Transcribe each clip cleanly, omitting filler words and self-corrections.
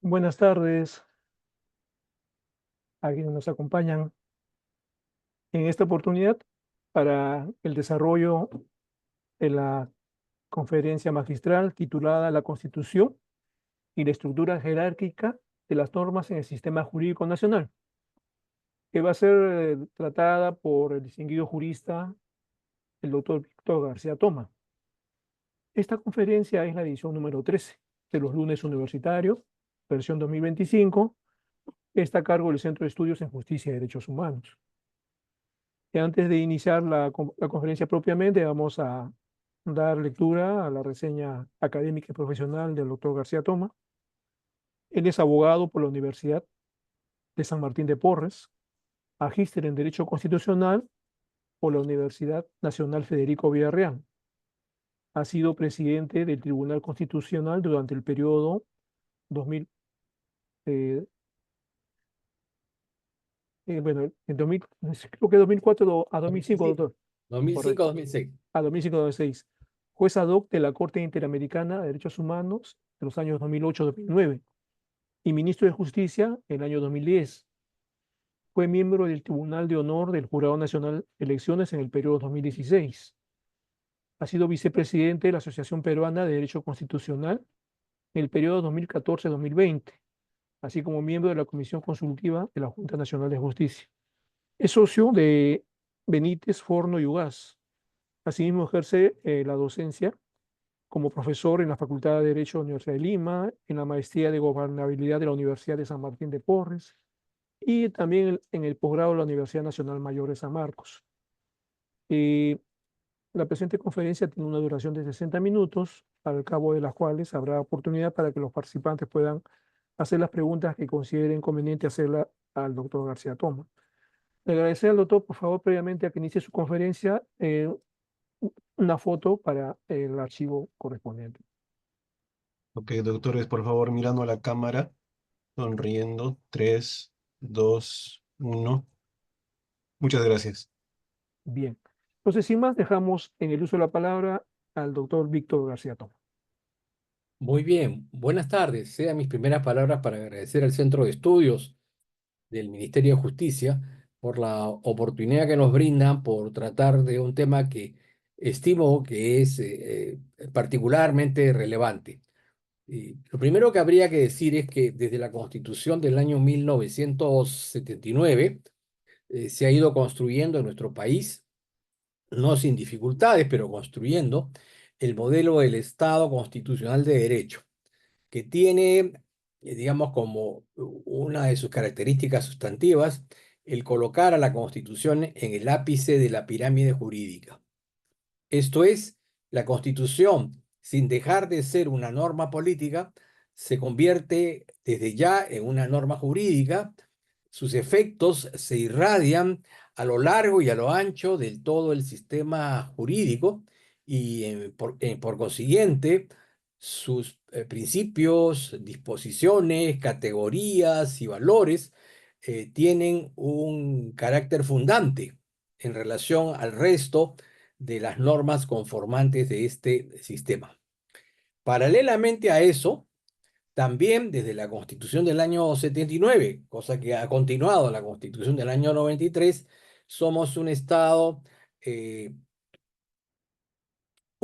Buenas tardes a quienes nos acompañan en esta oportunidad para el desarrollo de la conferencia magistral titulada La Constitución y la estructura jerárquica de las normas en el sistema jurídico nacional, que va a ser tratada por el distinguido jurista, el doctor Víctor García Toma. Esta conferencia es la edición número 13 de los lunes universitarios, versión 2025, que está a cargo del Centro de Estudios en Justicia y Derechos Humanos. Y antes de iniciar la conferencia propiamente, vamos a dar lectura a la reseña académica y profesional del doctor García Toma. Él es abogado por la Universidad de San Martín de Porres, magíster en Derecho Constitucional por la Universidad Nacional Federico Villarreal. Ha sido presidente del Tribunal Constitucional durante el periodo 2000, eh, bueno, en 2000, creo que 2004 a 2005, 2005, doctor. 2005, Correcto. 2006. A 2005-2006. Juez ad hoc de la Corte Interamericana de Derechos Humanos de los años 2008-2009 y ministro de Justicia en el año 2010. Fue miembro del Tribunal de Honor del Jurado Nacional de Elecciones en el periodo 2016. Ha sido vicepresidente de la Asociación Peruana de Derecho Constitucional en el periodo 2014-2020, así como miembro de la Comisión Consultiva de la Junta Nacional de Justicia. Es socio de Benítez, Forno y Ugaz. Asimismo, ejerce la docencia como profesor en la Facultad de Derecho de la Universidad de Lima, en la Maestría de Gobernabilidad de la Universidad de San Martín de Porres y también en el posgrado de la Universidad Nacional Mayor de San Marcos. Eh, la presente conferencia tiene una duración de 60 minutos, al cabo de las cuales habrá oportunidad para que los participantes puedan hacer las preguntas que consideren conveniente hacerla al doctor García Toma. Le agradecer al doctor, por favor, previamente a que inicie su conferencia, una foto para el archivo correspondiente. Ok, doctores, por favor, mirando a la cámara, sonriendo. 3, 2, 1. Muchas gracias. Bien. Entonces, sin más, dejamos en el uso de la palabra al doctor Víctor García Toma. Muy bien, buenas tardes. Sean mis primeras palabras para agradecer al Centro de Estudios del Ministerio de Justicia por la oportunidad que nos brindan por tratar de un tema que estimo que es particularmente relevante. Lo primero que habría que decir es que desde la Constitución del año 1979 se ha ido construyendo en nuestro país, no sin dificultades, pero construyendo el modelo del Estado constitucional de derecho, que tiene, digamos, como una de sus características sustantivas el colocar a la Constitución en el ápice de la pirámide jurídica. Esto es, la Constitución, sin dejar de ser una norma política, se convierte desde ya en una norma jurídica. Sus efectos se irradian a lo largo y a lo ancho del todo el sistema jurídico y por consiguiente sus principios, disposiciones, categorías y valores tienen un carácter fundante en relación al resto de las normas conformantes de este sistema. Paralelamente a eso, también desde la Constitución del año 79, cosa que ha continuado la Constitución del año 93, somos un Estado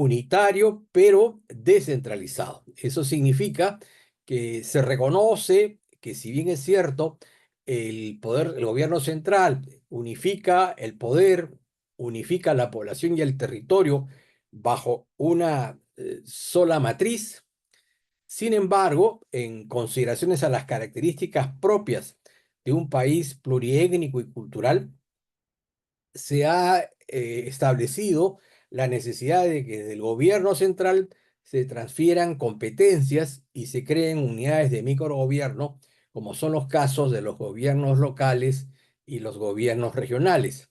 unitario, pero descentralizado. Eso significa que se reconoce que, si bien es cierto, el poder, el gobierno central unifica el poder, unifica la población y el territorio bajo una sola matriz. Sin embargo, en consideraciones a las características propias de un país pluriétnico y cultural, se ha establecido la necesidad de que del gobierno central se transfieran competencias y se creen unidades de microgobierno, como son los casos de los gobiernos locales y los gobiernos regionales.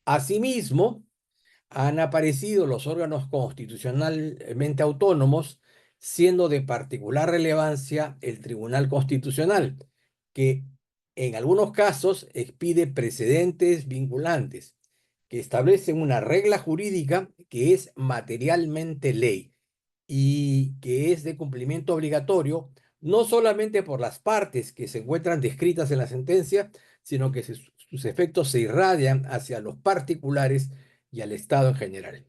Asimismo, han aparecido los órganos constitucionalmente autónomos, siendo de particular relevancia el Tribunal Constitucional, que en algunos casos expide precedentes vinculantes, que establecen una regla jurídica que es materialmente ley y que es de cumplimiento obligatorio no solamente por las partes que se encuentran descritas en la sentencia, sino que sus efectos se irradian hacia los particulares y al Estado en general.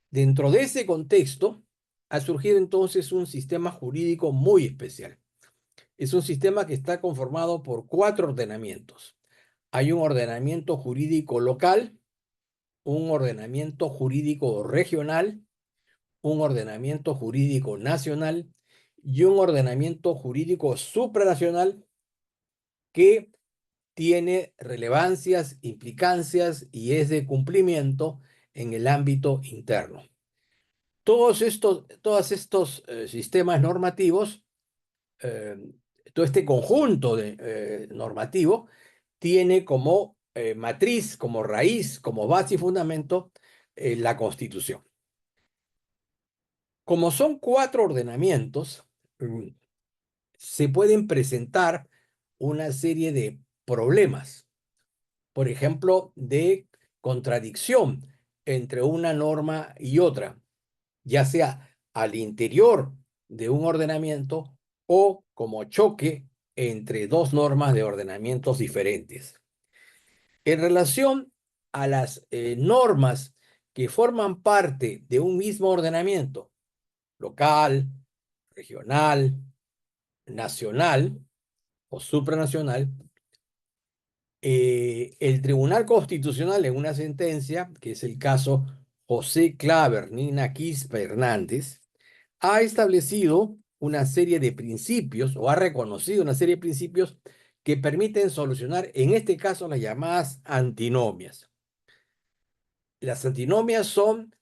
Dentro de ese contexto, ha surgido entonces un sistema jurídico muy especial. Es un sistema que está conformado por 4 ordenamientos. Hay un ordenamiento jurídico local, un ordenamiento jurídico regional, un ordenamiento jurídico nacional y un ordenamiento jurídico supranacional que tiene relevancias, implicancias y es de cumplimiento en el ámbito interno. Todos estos sistemas normativos, todo este conjunto normativo, tiene como matriz, como raíz, como base y fundamento la Constitución. Como son 4 ordenamientos, se pueden presentar una serie de problemas, por ejemplo, de contradicción entre una norma y otra, ya sea al interior de un ordenamiento o como choque entre 2 normas de ordenamientos diferentes. En relación a las normas que forman parte de un mismo ordenamiento, local, regional, nacional o supranacional, el Tribunal Constitucional en una sentencia, que es el caso José Claver Nina Quispe Hernández, ha establecido una serie de principios o ha reconocido una serie de principios que permiten solucionar, en este caso, las llamadas antinomias. Las antinomias son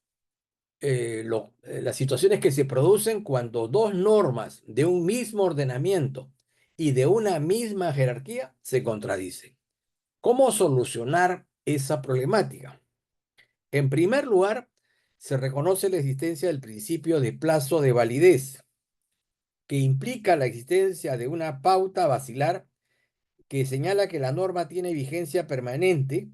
las situaciones que se producen cuando 2 normas de un mismo ordenamiento y de una misma jerarquía se contradicen. ¿Cómo solucionar esa problemática? En primer lugar, se reconoce la existencia del principio de plazo de validez, que implica la existencia de una pauta basilar que señala que la norma tiene vigencia permanente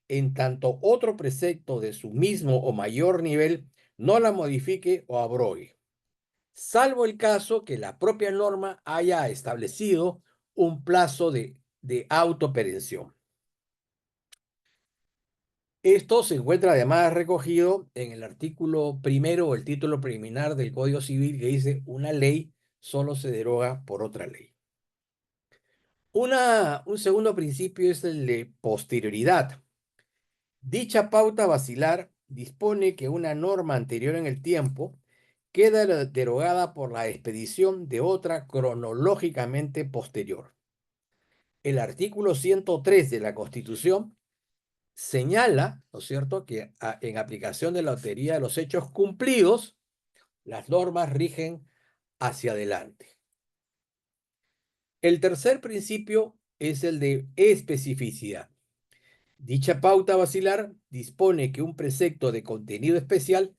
en tanto otro precepto de su mismo o mayor nivel no la modifique o abrogue, salvo el caso que la propia norma haya establecido un plazo de autoperención. Esto se encuentra además recogido en el artículo primero o el título preliminar del Código Civil, que dice: una ley solo se deroga por otra ley. Un segundo principio es el de posterioridad. Dicha pauta basilar dispone que una norma anterior en el tiempo queda derogada por la expedición de otra cronológicamente posterior. El artículo 103 de la Constitución señala, ¿no es cierto?, que en aplicación de la teoría de los hechos cumplidos, las normas rigen hacia adelante. El tercer principio es el de especificidad. Dicha pauta basilar dispone que un precepto de contenido especial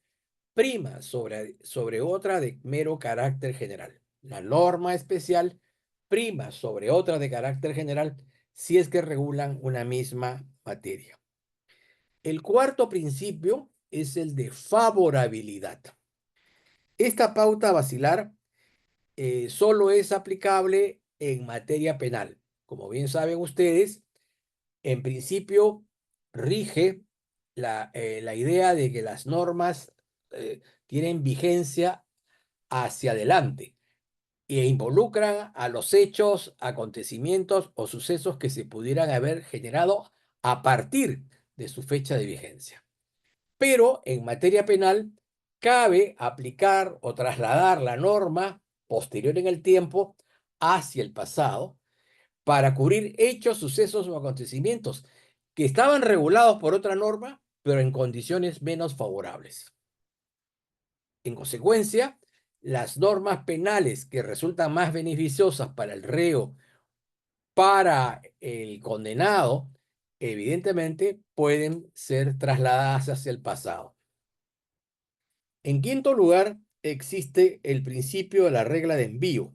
prima sobre otra de mero carácter general. La norma especial prima sobre otra de carácter general si es que regulan una misma materia. El cuarto principio es el de favorabilidad. Esta pauta basilar solo es aplicable en materia penal. Como bien saben ustedes, en principio rige la idea de que las normas tienen vigencia hacia adelante e involucran a los hechos, acontecimientos o sucesos que se pudieran haber generado a partir de su fecha de vigencia. Pero en materia penal cabe aplicar o trasladar la norma posterior en el tiempo hacia el pasado para cubrir hechos, sucesos o acontecimientos que estaban regulados por otra norma, pero en condiciones menos favorables. En consecuencia, las normas penales que resultan más beneficiosas para el reo, para el condenado, evidentemente pueden ser trasladadas hacia el pasado. En quinto lugar, existe el principio de la regla de envío.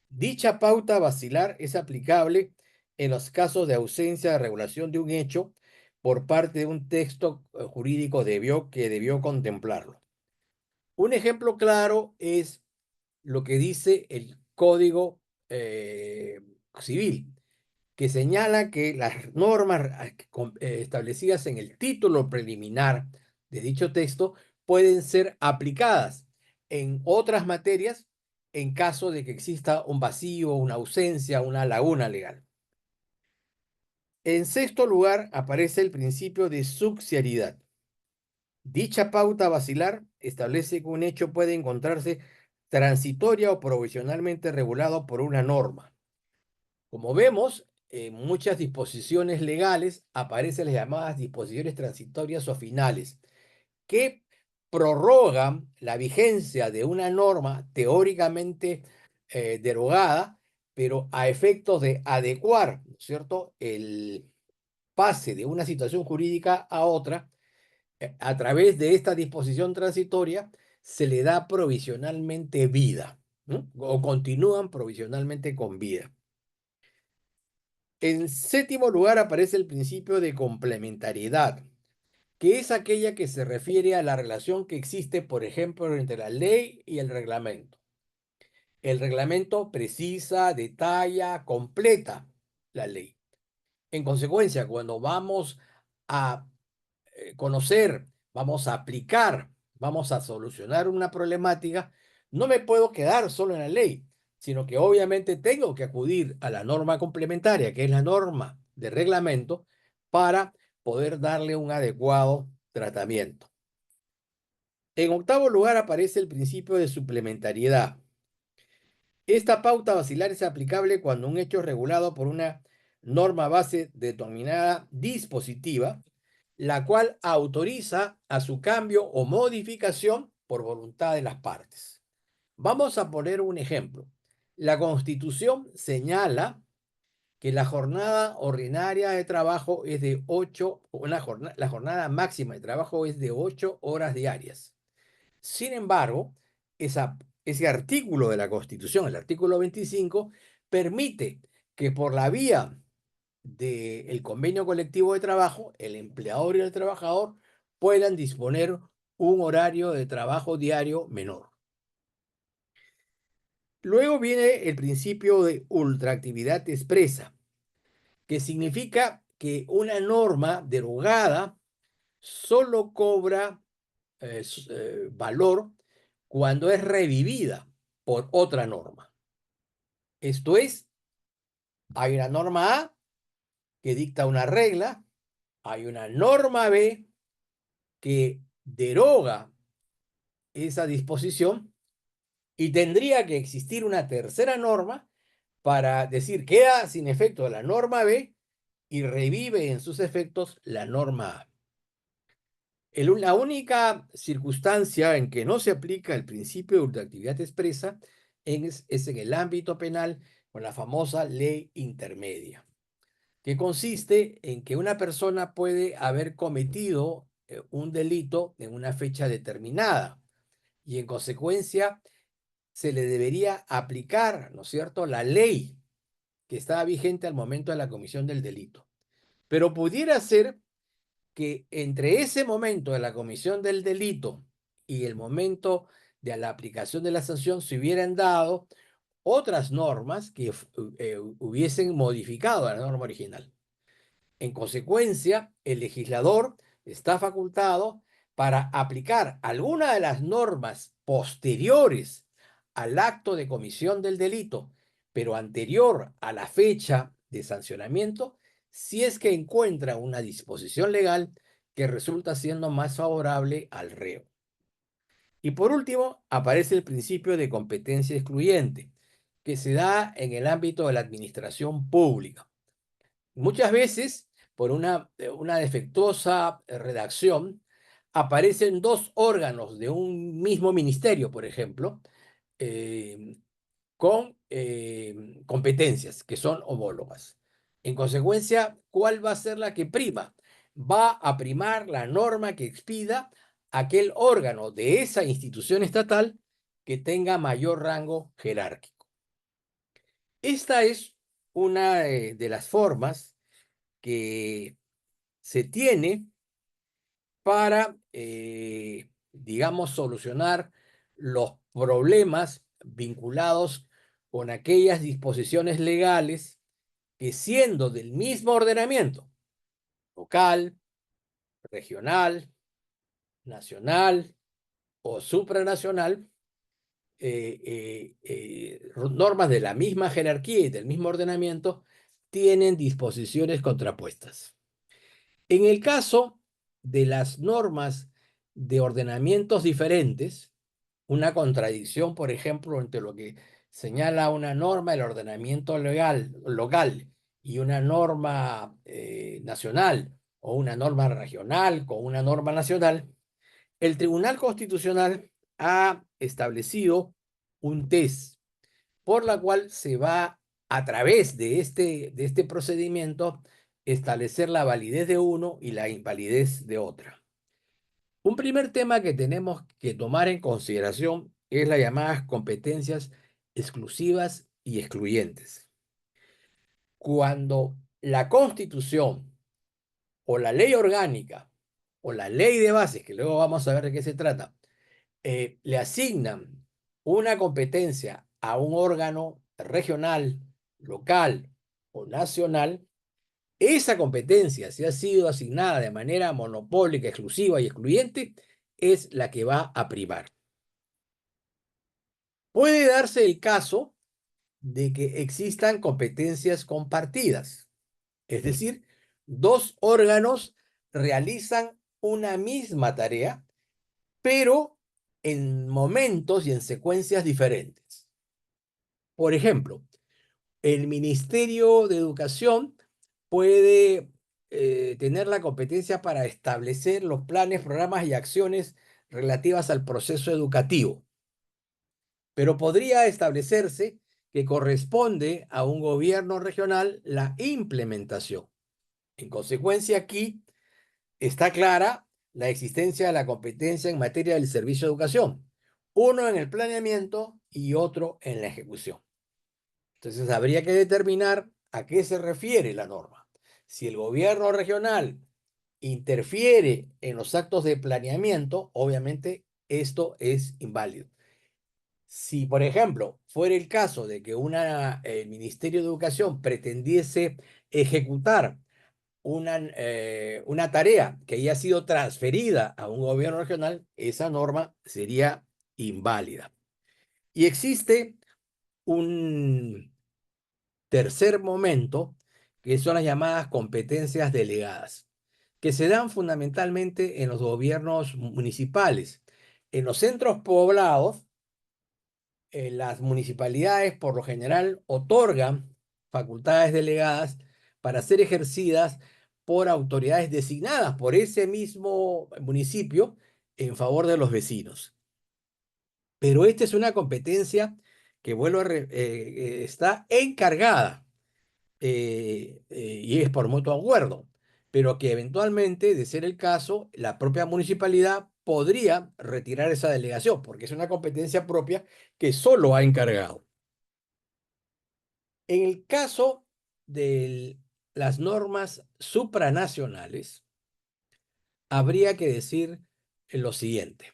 Dicha pauta basilar es aplicable en los casos de ausencia de regulación de un hecho por parte de un texto jurídico que debió contemplarlo. Un ejemplo claro es lo que dice el Código Civil, que señala que las normas establecidas en el título preliminar de dicho texto pueden ser aplicadas en otras materias en caso de que exista un vacío, una ausencia, una laguna legal. En sexto lugar, aparece el principio de subsidiariedad. Dicha pauta basilar establece que un hecho puede encontrarse transitoria o provisionalmente regulado por una norma. Como vemos, en muchas disposiciones legales aparecen las llamadas disposiciones transitorias o finales, que prorrogan la vigencia de una norma teóricamente derogada, pero a efectos de adecuar, ¿no es cierto?, el pase de una situación jurídica a otra, a través de esta disposición transitoria, se le da provisionalmente vida, ¿no? O continúan provisionalmente con vida. En séptimo lugar aparece el principio de complementariedad, que es aquella que se refiere a la relación que existe, por ejemplo, entre la ley y el reglamento. El reglamento precisa, detalla, completa la ley. En consecuencia, cuando vamos a conocer, vamos a aplicar, vamos a solucionar una problemática, no me puedo quedar solo en la ley, sino que obviamente tengo que acudir a la norma complementaria, que es la norma de reglamento, para poder darle un adecuado tratamiento. En octavo lugar aparece el principio de suplementariedad. Esta pauta basilar es aplicable cuando un hecho es regulado por una norma base determinada dispositiva, la cual autoriza a su cambio o modificación por voluntad de las partes. Vamos a poner un ejemplo. La Constitución señala que la jornada ordinaria de trabajo es de la jornada máxima de trabajo es de 8 horas diarias. Sin embargo, ese artículo de la Constitución, el artículo 25, permite que por la vía del convenio colectivo de trabajo, el empleador y el trabajador puedan disponer un horario de trabajo diario menor. Luego viene el principio de ultraactividad expresa, que significa que una norma derogada solo cobra valor cuando es revivida por otra norma. Esto es, hay una norma A que dicta una regla, hay una norma B que deroga esa disposición y tendría que existir una tercera norma para decir queda sin efecto la norma B y revive en sus efectos la norma A. La única circunstancia en que no se aplica el principio de ultraactividad expresa es en el ámbito penal con la famosa ley intermedia, que consiste en que una persona puede haber cometido un delito en una fecha determinada y en consecuencia se le debería aplicar, ¿no es cierto?, la ley que estaba vigente al momento de la comisión del delito. Pero pudiera ser que entre ese momento de la comisión del delito y el momento de la aplicación de la sanción se hubieran dado otras normas que hubiesen modificado la norma original. En consecuencia, el legislador está facultado para aplicar alguna de las normas posteriores al acto de comisión del delito, pero anterior a la fecha de sancionamiento, si es que encuentra una disposición legal que resulta siendo más favorable al reo. Y por último, aparece el principio de competencia excluyente, que se da en el ámbito de la administración pública. Muchas veces, por una defectuosa redacción, aparecen dos órganos de un mismo ministerio, por ejemplo, con competencias que son homólogas. En consecuencia, ¿cuál va a ser la que prima? Va a primar la norma que expida aquel órgano de esa institución estatal que tenga mayor rango jerárquico. Esta es una de las formas que se tiene para, digamos, solucionar los problemas vinculados con aquellas disposiciones legales que, siendo del mismo ordenamiento, local, regional, nacional o supranacional, normas de la misma jerarquía y del mismo ordenamiento, tienen disposiciones contrapuestas. En el caso de las normas de ordenamientos diferentes, una contradicción, por ejemplo, entre lo que señala una norma del ordenamiento local y una norma nacional, o una norma regional con una norma nacional, el Tribunal Constitucional ha establecido un test por la cual se va, a través de este procedimiento, establecer la validez de uno y la invalidez de otra. Un primer tema que tenemos que tomar en consideración es las llamadas competencias exclusivas y excluyentes. Cuando la Constitución o la ley orgánica o la ley de bases, que luego vamos a ver de qué se trata, le asignan una competencia a un órgano regional, local o nacional, esa competencia, si ha sido asignada de manera monopólica, exclusiva y excluyente, es la que va a primar. Puede darse el caso de que existan competencias compartidas, es decir, dos órganos realizan una misma tarea, pero en momentos y en secuencias diferentes. Por ejemplo, el Ministerio de Educación puede tener la competencia para establecer los planes, programas y acciones relativas al proceso educativo, pero podría establecerse que corresponde a un gobierno regional la implementación. En consecuencia, aquí está clara la existencia de la competencia en materia del servicio de educación, uno en el planeamiento y otro en la ejecución. Entonces, habría que determinar a qué se refiere la norma. Si el gobierno regional interfiere en los actos de planeamiento, obviamente esto es inválido. Si, por ejemplo, fuera el caso de que el Ministerio de Educación pretendiese ejecutar una tarea que haya sido transferida a un gobierno regional, esa norma sería inválida. Y existe un tercer momento, que son las llamadas competencias delegadas, que se dan fundamentalmente en los gobiernos municipales. En los centros poblados, las municipalidades por lo general otorgan facultades delegadas para ser ejercidas por autoridades designadas por ese mismo municipio en favor de los vecinos. Pero esta es una competencia que está encargada y es por mutuo acuerdo, pero que eventualmente, de ser el caso, la propia municipalidad podría retirar esa delegación, porque es una competencia propia que solo ha encargado. En el caso de las normas supranacionales, habría que decir lo siguiente.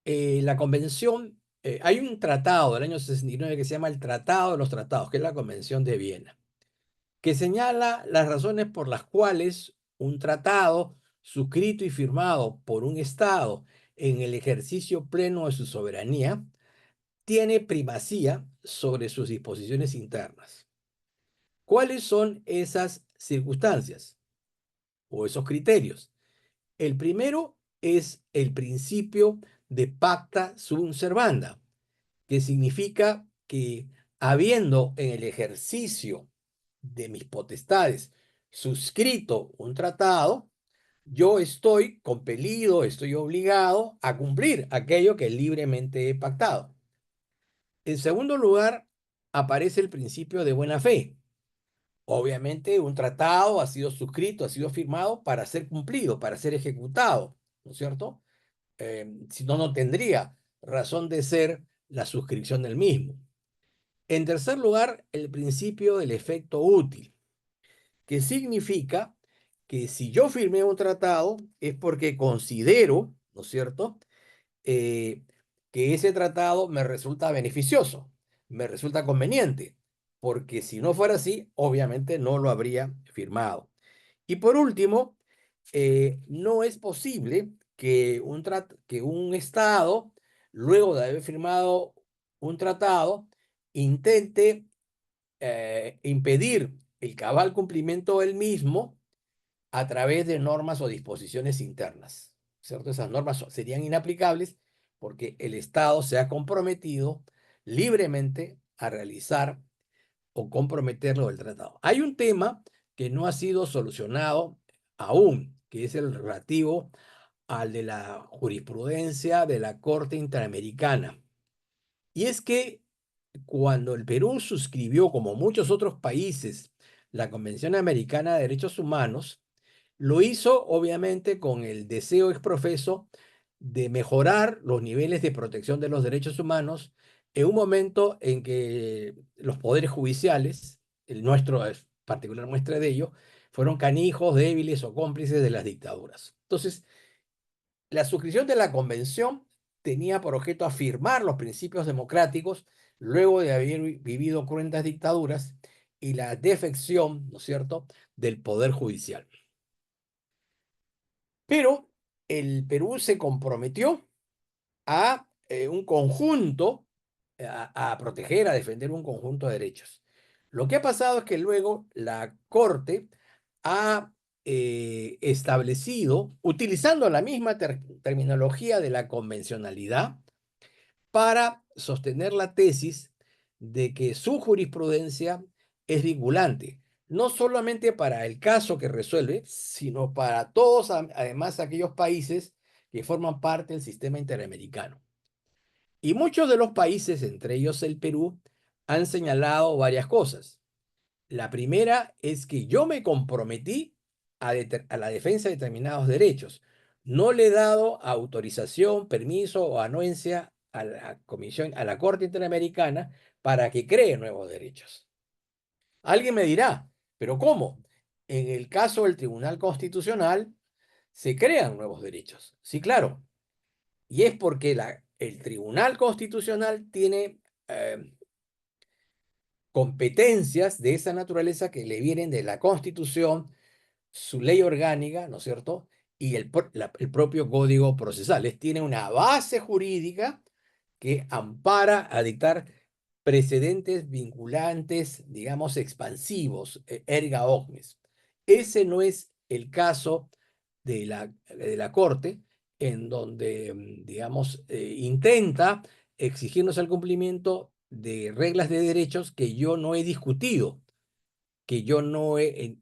La convención, hay un tratado del año 69 que se llama el Tratado de los Tratados, que es la Convención de Viena, que señala las razones por las cuales un tratado suscrito y firmado por un Estado en el ejercicio pleno de su soberanía tiene primacía sobre sus disposiciones internas. ¿Cuáles son esas circunstancias o esos criterios? El primero es el principio de pacta sunt servanda, que significa que, habiendo en el ejercicio de mis potestades suscrito un tratado, yo estoy compelido, estoy obligado a cumplir aquello que libremente he pactado. En segundo lugar, aparece el principio de buena fe. Obviamente, un tratado ha sido suscrito, ha sido firmado para ser cumplido, para ser ejecutado, ¿no es cierto? Si no, no tendría razón de ser la suscripción del mismo. En tercer lugar, el principio del efecto útil, que significa que si yo firmé un tratado es porque considero, ¿no es cierto?, que ese tratado me resulta beneficioso, me resulta conveniente, porque si no fuera así, obviamente no lo habría firmado. Y por último, no es posible que que un Estado, luego de haber firmado un tratado, intente impedir el cabal cumplimiento del mismo a través de normas o disposiciones internas, ¿cierto? Esas normas serían inaplicables porque el Estado se ha comprometido libremente a realizar o comprometerlo del tratado. Hay un tema que no ha sido solucionado aún, que es el relativo al de la jurisprudencia de la Corte Interamericana. Y es que cuando el Perú suscribió, como muchos otros países, la Convención Americana de Derechos Humanos, lo hizo obviamente con el deseo exprofeso de mejorar los niveles de protección de los derechos humanos en un momento en que los poderes judiciales, el nuestro es particular muestra de ello, fueron canijos, débiles o cómplices de las dictaduras. Entonces, la suscripción de la convención tenía por objeto afirmar los principios democráticos luego de haber vivido cruentas dictaduras y la defección, ¿no es cierto?, del poder judicial. Pero el Perú se comprometió a un conjunto, a proteger, a defender un conjunto de derechos. Lo que ha pasado es que luego la Corte ha establecido, utilizando la misma terminología de la convencionalidad, para sostener la tesis de que su jurisprudencia es vinculante, no solamente para el caso que resuelve, sino para todos, además, aquellos países que forman parte del sistema interamericano. Y muchos de los países, entre ellos el Perú, han señalado varias cosas. La primera es que yo me comprometí a la defensa de determinados derechos. No le he dado autorización, permiso o anuencia a la Comisión, a la Corte Interamericana para que cree nuevos derechos. Alguien me dirá, ¿pero cómo? En el caso del Tribunal Constitucional se crean nuevos derechos. Sí, claro. Y es porque el Tribunal Constitucional tiene competencias de esa naturaleza que le vienen de la Constitución, su ley orgánica, ¿no es cierto? Y el propio Código Procesal. Tiene una base jurídica que ampara a dictar precedentes vinculantes, digamos, expansivos, erga omnes. Ese no es el caso de la Corte, en donde, digamos, intenta exigirnos el cumplimiento de reglas de derechos que yo no he discutido, que yo no he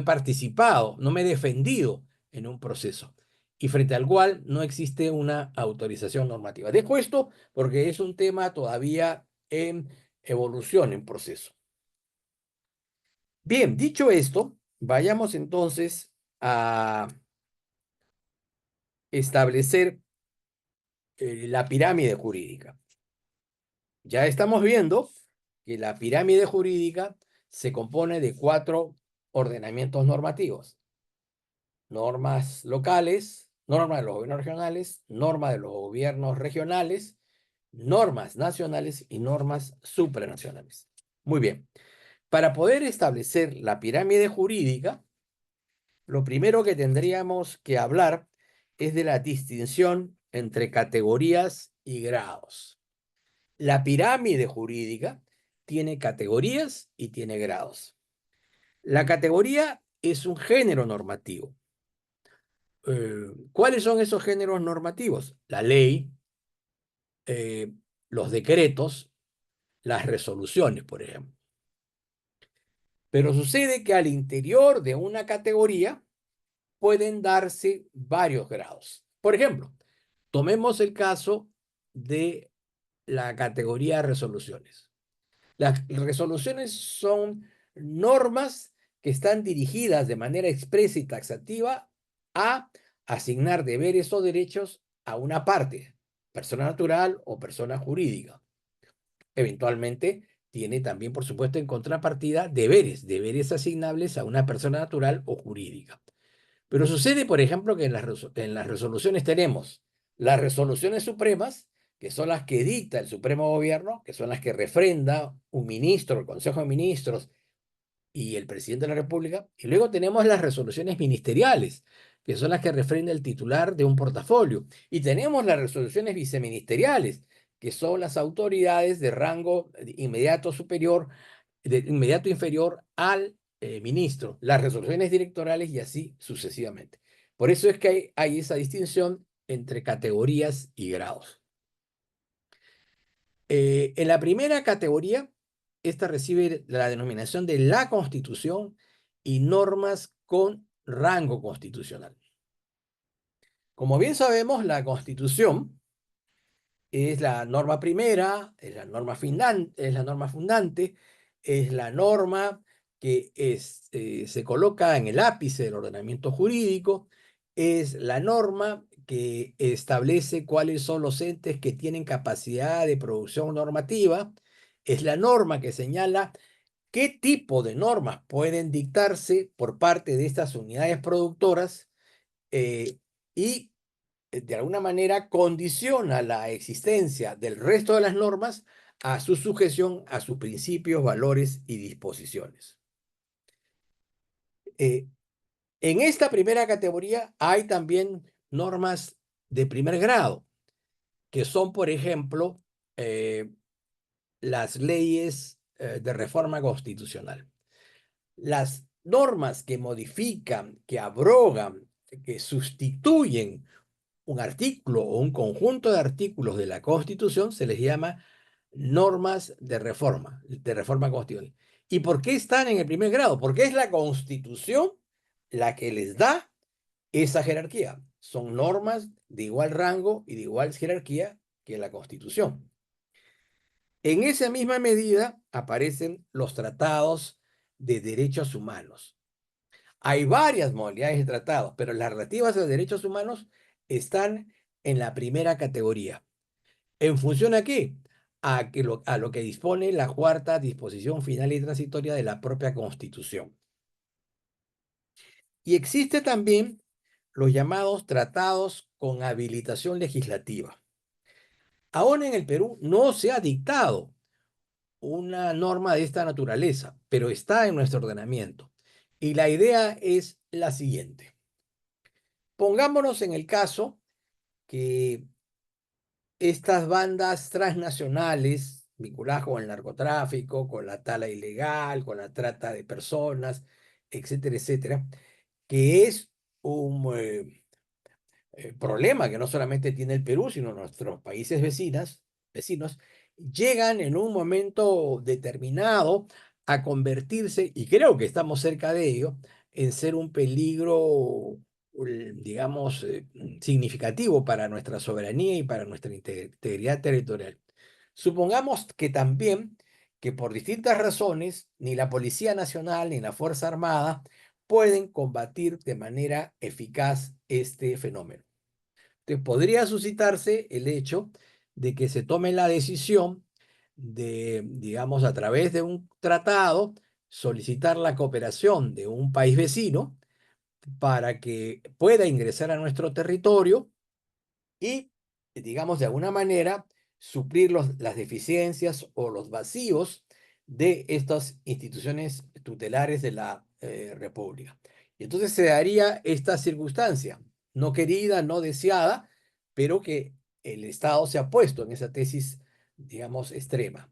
participado, no me he defendido en un proceso y frente al cual no existe una autorización normativa. Dejo esto porque es un tema todavía en evolución, en proceso. Bien, dicho esto, vayamos entonces a establecer la pirámide jurídica. Ya estamos viendo que la pirámide jurídica se compone de 4 ordenamientos normativos. Normas locales, normas de los gobiernos regionales, normas de los gobiernos regionales, normas nacionales y normas supranacionales. Muy bien. Para poder establecer la pirámide jurídica, lo primero que tendríamos que hablar es de la distinción entre categorías y grados. La pirámide jurídica tiene categorías y tiene grados. La categoría es un género normativo. ¿Cuáles son esos géneros normativos? La ley, los decretos, las resoluciones, por ejemplo. Pero sucede que al interior de una categoría pueden darse varios grados. Por ejemplo, tomemos el caso de la categoría de resoluciones. Las resoluciones son normas que están dirigidas de manera expresa y taxativa a asignar deberes o derechos a una parte, persona natural o persona jurídica. Eventualmente tiene también, por supuesto, en contrapartida deberes asignables a una persona natural o jurídica. Pero sucede, por ejemplo, que en las resoluciones tenemos las resoluciones supremas que son las que dicta el Supremo Gobierno, que son las que refrenda un ministro, el Consejo de Ministros y el presidente de la República. Y luego tenemos las resoluciones ministeriales, que son las que refrenda el titular de un portafolio. Y tenemos las resoluciones viceministeriales, que son las autoridades de rango inmediato superior, de inmediato inferior al ministro, las resoluciones directorales y así sucesivamente. Por eso es que hay esa distinción entre categorías y grados. En la primera categoría, esta recibe la denominación de la Constitución y normas con rango constitucional. Como bien sabemos, la Constitución es la norma primera, es la norma fundante, es la norma que se coloca en el ápice del ordenamiento jurídico, es la norma que establece cuáles son los entes que tienen capacidad de producción normativa, es la norma que señala qué tipo de normas pueden dictarse por parte de estas unidades productoras y de alguna manera condiciona la existencia del resto de las normas a su sujeción a sus principios, valores y disposiciones. En esta primera categoría hay también normas de primer grado, que son, por ejemplo, las leyes de reforma constitucional. Las normas que modifican, que abrogan, que sustituyen un artículo o un conjunto de artículos de la Constitución se les llama normas de reforma constitucional. ¿Y por qué están en el primer grado? Porque es la Constitución la que les da esa jerarquía. Son normas de igual rango y de igual jerarquía que la Constitución. En esa misma medida aparecen los tratados de derechos humanos. Hay varias modalidades de tratados, pero las relativas a los derechos humanos están en la primera categoría. ¿En función a qué? A lo que dispone la cuarta disposición final y transitoria de la propia Constitución. Y existe también los llamados tratados con habilitación legislativa. Aún en el Perú no se ha dictado una norma de esta naturaleza, pero está en nuestro ordenamiento. Y la idea es la siguiente. Pongámonos en el caso que estas bandas transnacionales vinculadas con el narcotráfico, con la tala ilegal, con la trata de personas, etcétera, etcétera, que es un problema que no solamente tiene el Perú, sino nuestros países vecinos, llegan en un momento determinado a convertirse, y creo que estamos cerca de ello, en ser un peligro, digamos, significativo para nuestra soberanía y para nuestra integridad territorial. Supongamos que también, que por distintas razones, ni la Policía Nacional ni la Fuerza Armada pueden combatir de manera eficaz este fenómeno. Entonces, podría suscitarse el hecho de que se tome la decisión de, digamos, a través de un tratado, solicitar la cooperación de un país vecino para que pueda ingresar a nuestro territorio y, digamos, de alguna manera, suplir las deficiencias o los vacíos de estas instituciones tutelares de la República. Y entonces se daría esta circunstancia, no querida, no deseada, pero que el Estado se ha puesto en esa tesis, digamos, extrema.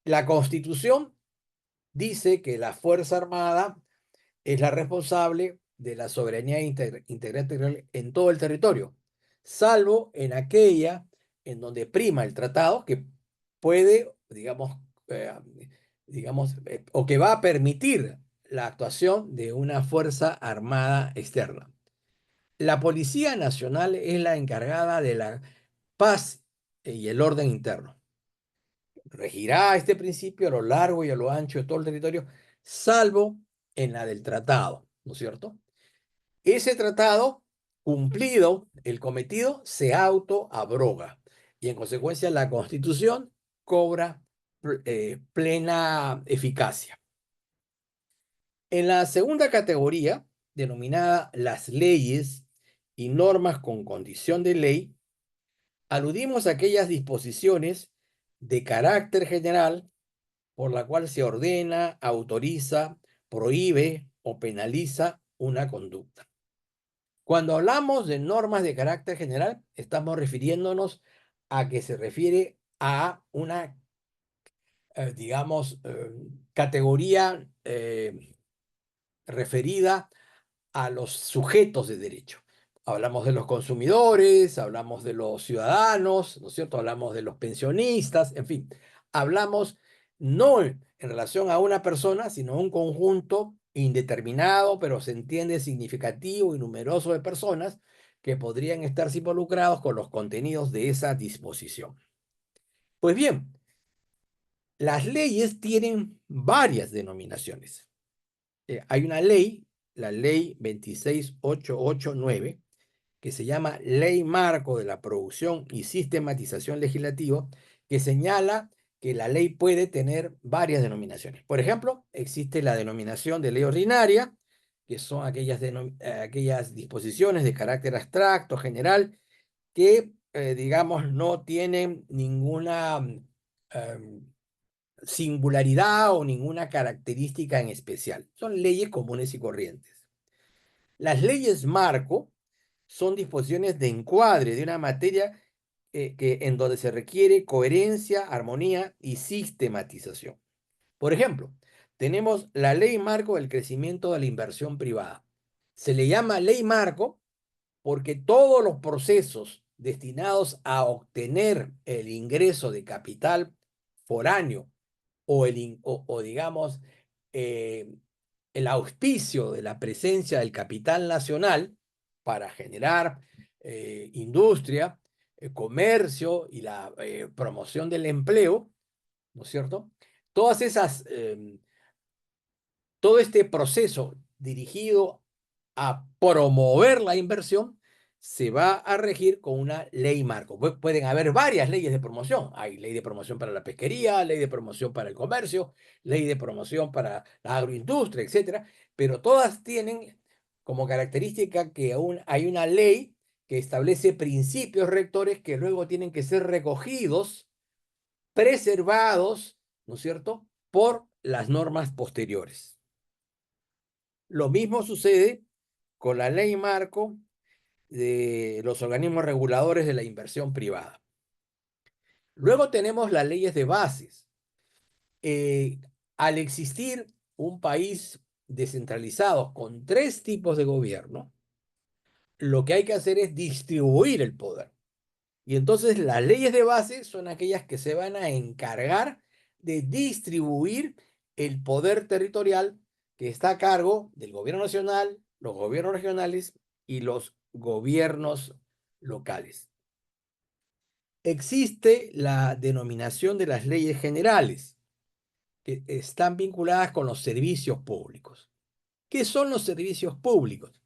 La Constitución dice que la Fuerza Armada es la responsable de la soberanía integral territorial en todo el territorio, salvo en aquella en donde prima el tratado que puede, o que va a permitir la actuación de una fuerza armada externa. La Policía Nacional es la encargada de la paz y el orden interno. Regirá este principio a lo largo y a lo ancho de todo el territorio, salvo en la del tratado, ¿no es cierto? Ese tratado, cumplido el cometido, se autoabroga y en consecuencia la Constitución cobra plena eficacia. En la segunda categoría, denominada las leyes y normas con condición de ley, aludimos a aquellas disposiciones de carácter general por la cual se ordena, autoriza, prohíbe o penaliza una conducta. Cuando hablamos de normas de carácter general, estamos refiriéndonos a que se refiere a una, digamos, categoría referida a los sujetos de derecho. Hablamos de los consumidores, hablamos de los ciudadanos, ¿no es cierto? Hablamos de los pensionistas, en fin, hablamos no en relación a una persona, sino a un conjunto indeterminado, pero se entiende significativo y numeroso de personas que podrían estarse involucrados con los contenidos de esa disposición. Pues bien, las leyes tienen varias denominaciones. Hay una ley, la ley 26889, que se llama Ley Marco de la Producción y Sistematización Legislativa, que señala que la ley puede tener varias denominaciones. Por ejemplo, existe la denominación de ley ordinaria, que son aquellas disposiciones de carácter abstracto, general, que, digamos, no tienen ninguna singularidad o ninguna característica en especial. Son leyes comunes y corrientes. Las leyes marco son disposiciones de encuadre de una materia en donde se requiere coherencia, armonía y sistematización. Por ejemplo, tenemos la ley marco del crecimiento de la inversión privada. Se le llama ley marco porque todos los procesos destinados a obtener el ingreso de capital foráneo o digamos, el auspicio de la presencia del capital nacional para generar industria, comercio y la promoción del empleo, ¿no es cierto? Todas esas, todo este proceso dirigido a promover la inversión se va a regir con una ley marco. Pueden haber varias leyes de promoción. Hay ley de promoción para la pesquería, ley de promoción para el comercio, ley de promoción para la agroindustria, etcétera, pero todas tienen como característica que aún hay una ley que establece principios rectores que luego tienen que ser recogidos, preservados, ¿no es cierto?, por las normas posteriores. Lo mismo sucede con la ley marco de los organismos reguladores de la inversión privada. Luego tenemos las leyes de bases. Al existir un país descentralizado con 3 tipos de gobierno, lo que hay que hacer es distribuir el poder. Y entonces las leyes de base son aquellas que se van a encargar de distribuir el poder territorial que está a cargo del gobierno nacional, los gobiernos regionales y los gobiernos locales. Existe la denominación de las leyes generales, que están vinculadas con los servicios públicos. ¿Qué son los servicios públicos?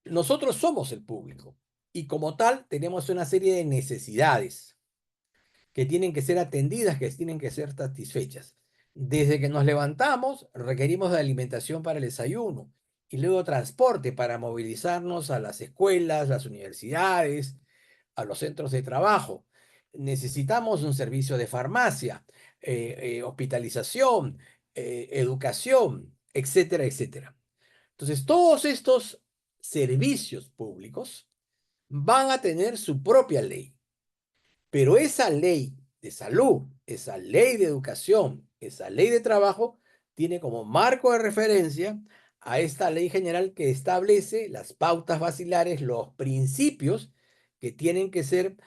Nosotros somos el público y como tal tenemos una serie de necesidades que tienen que ser atendidas, que tienen que ser satisfechas. Desde que nos levantamos, requerimos de alimentación para el desayuno y luego transporte para movilizarnos a las escuelas, las universidades, a los centros de trabajo. Necesitamos un servicio de farmacia, hospitalización, educación, etcétera, etcétera. Entonces, todos estos servicios públicos van a tener su propia ley. Pero esa ley de salud, esa ley de educación, esa ley de trabajo, tiene como marco de referencia a esta ley general que establece las pautas basilares, los principios que tienen que ser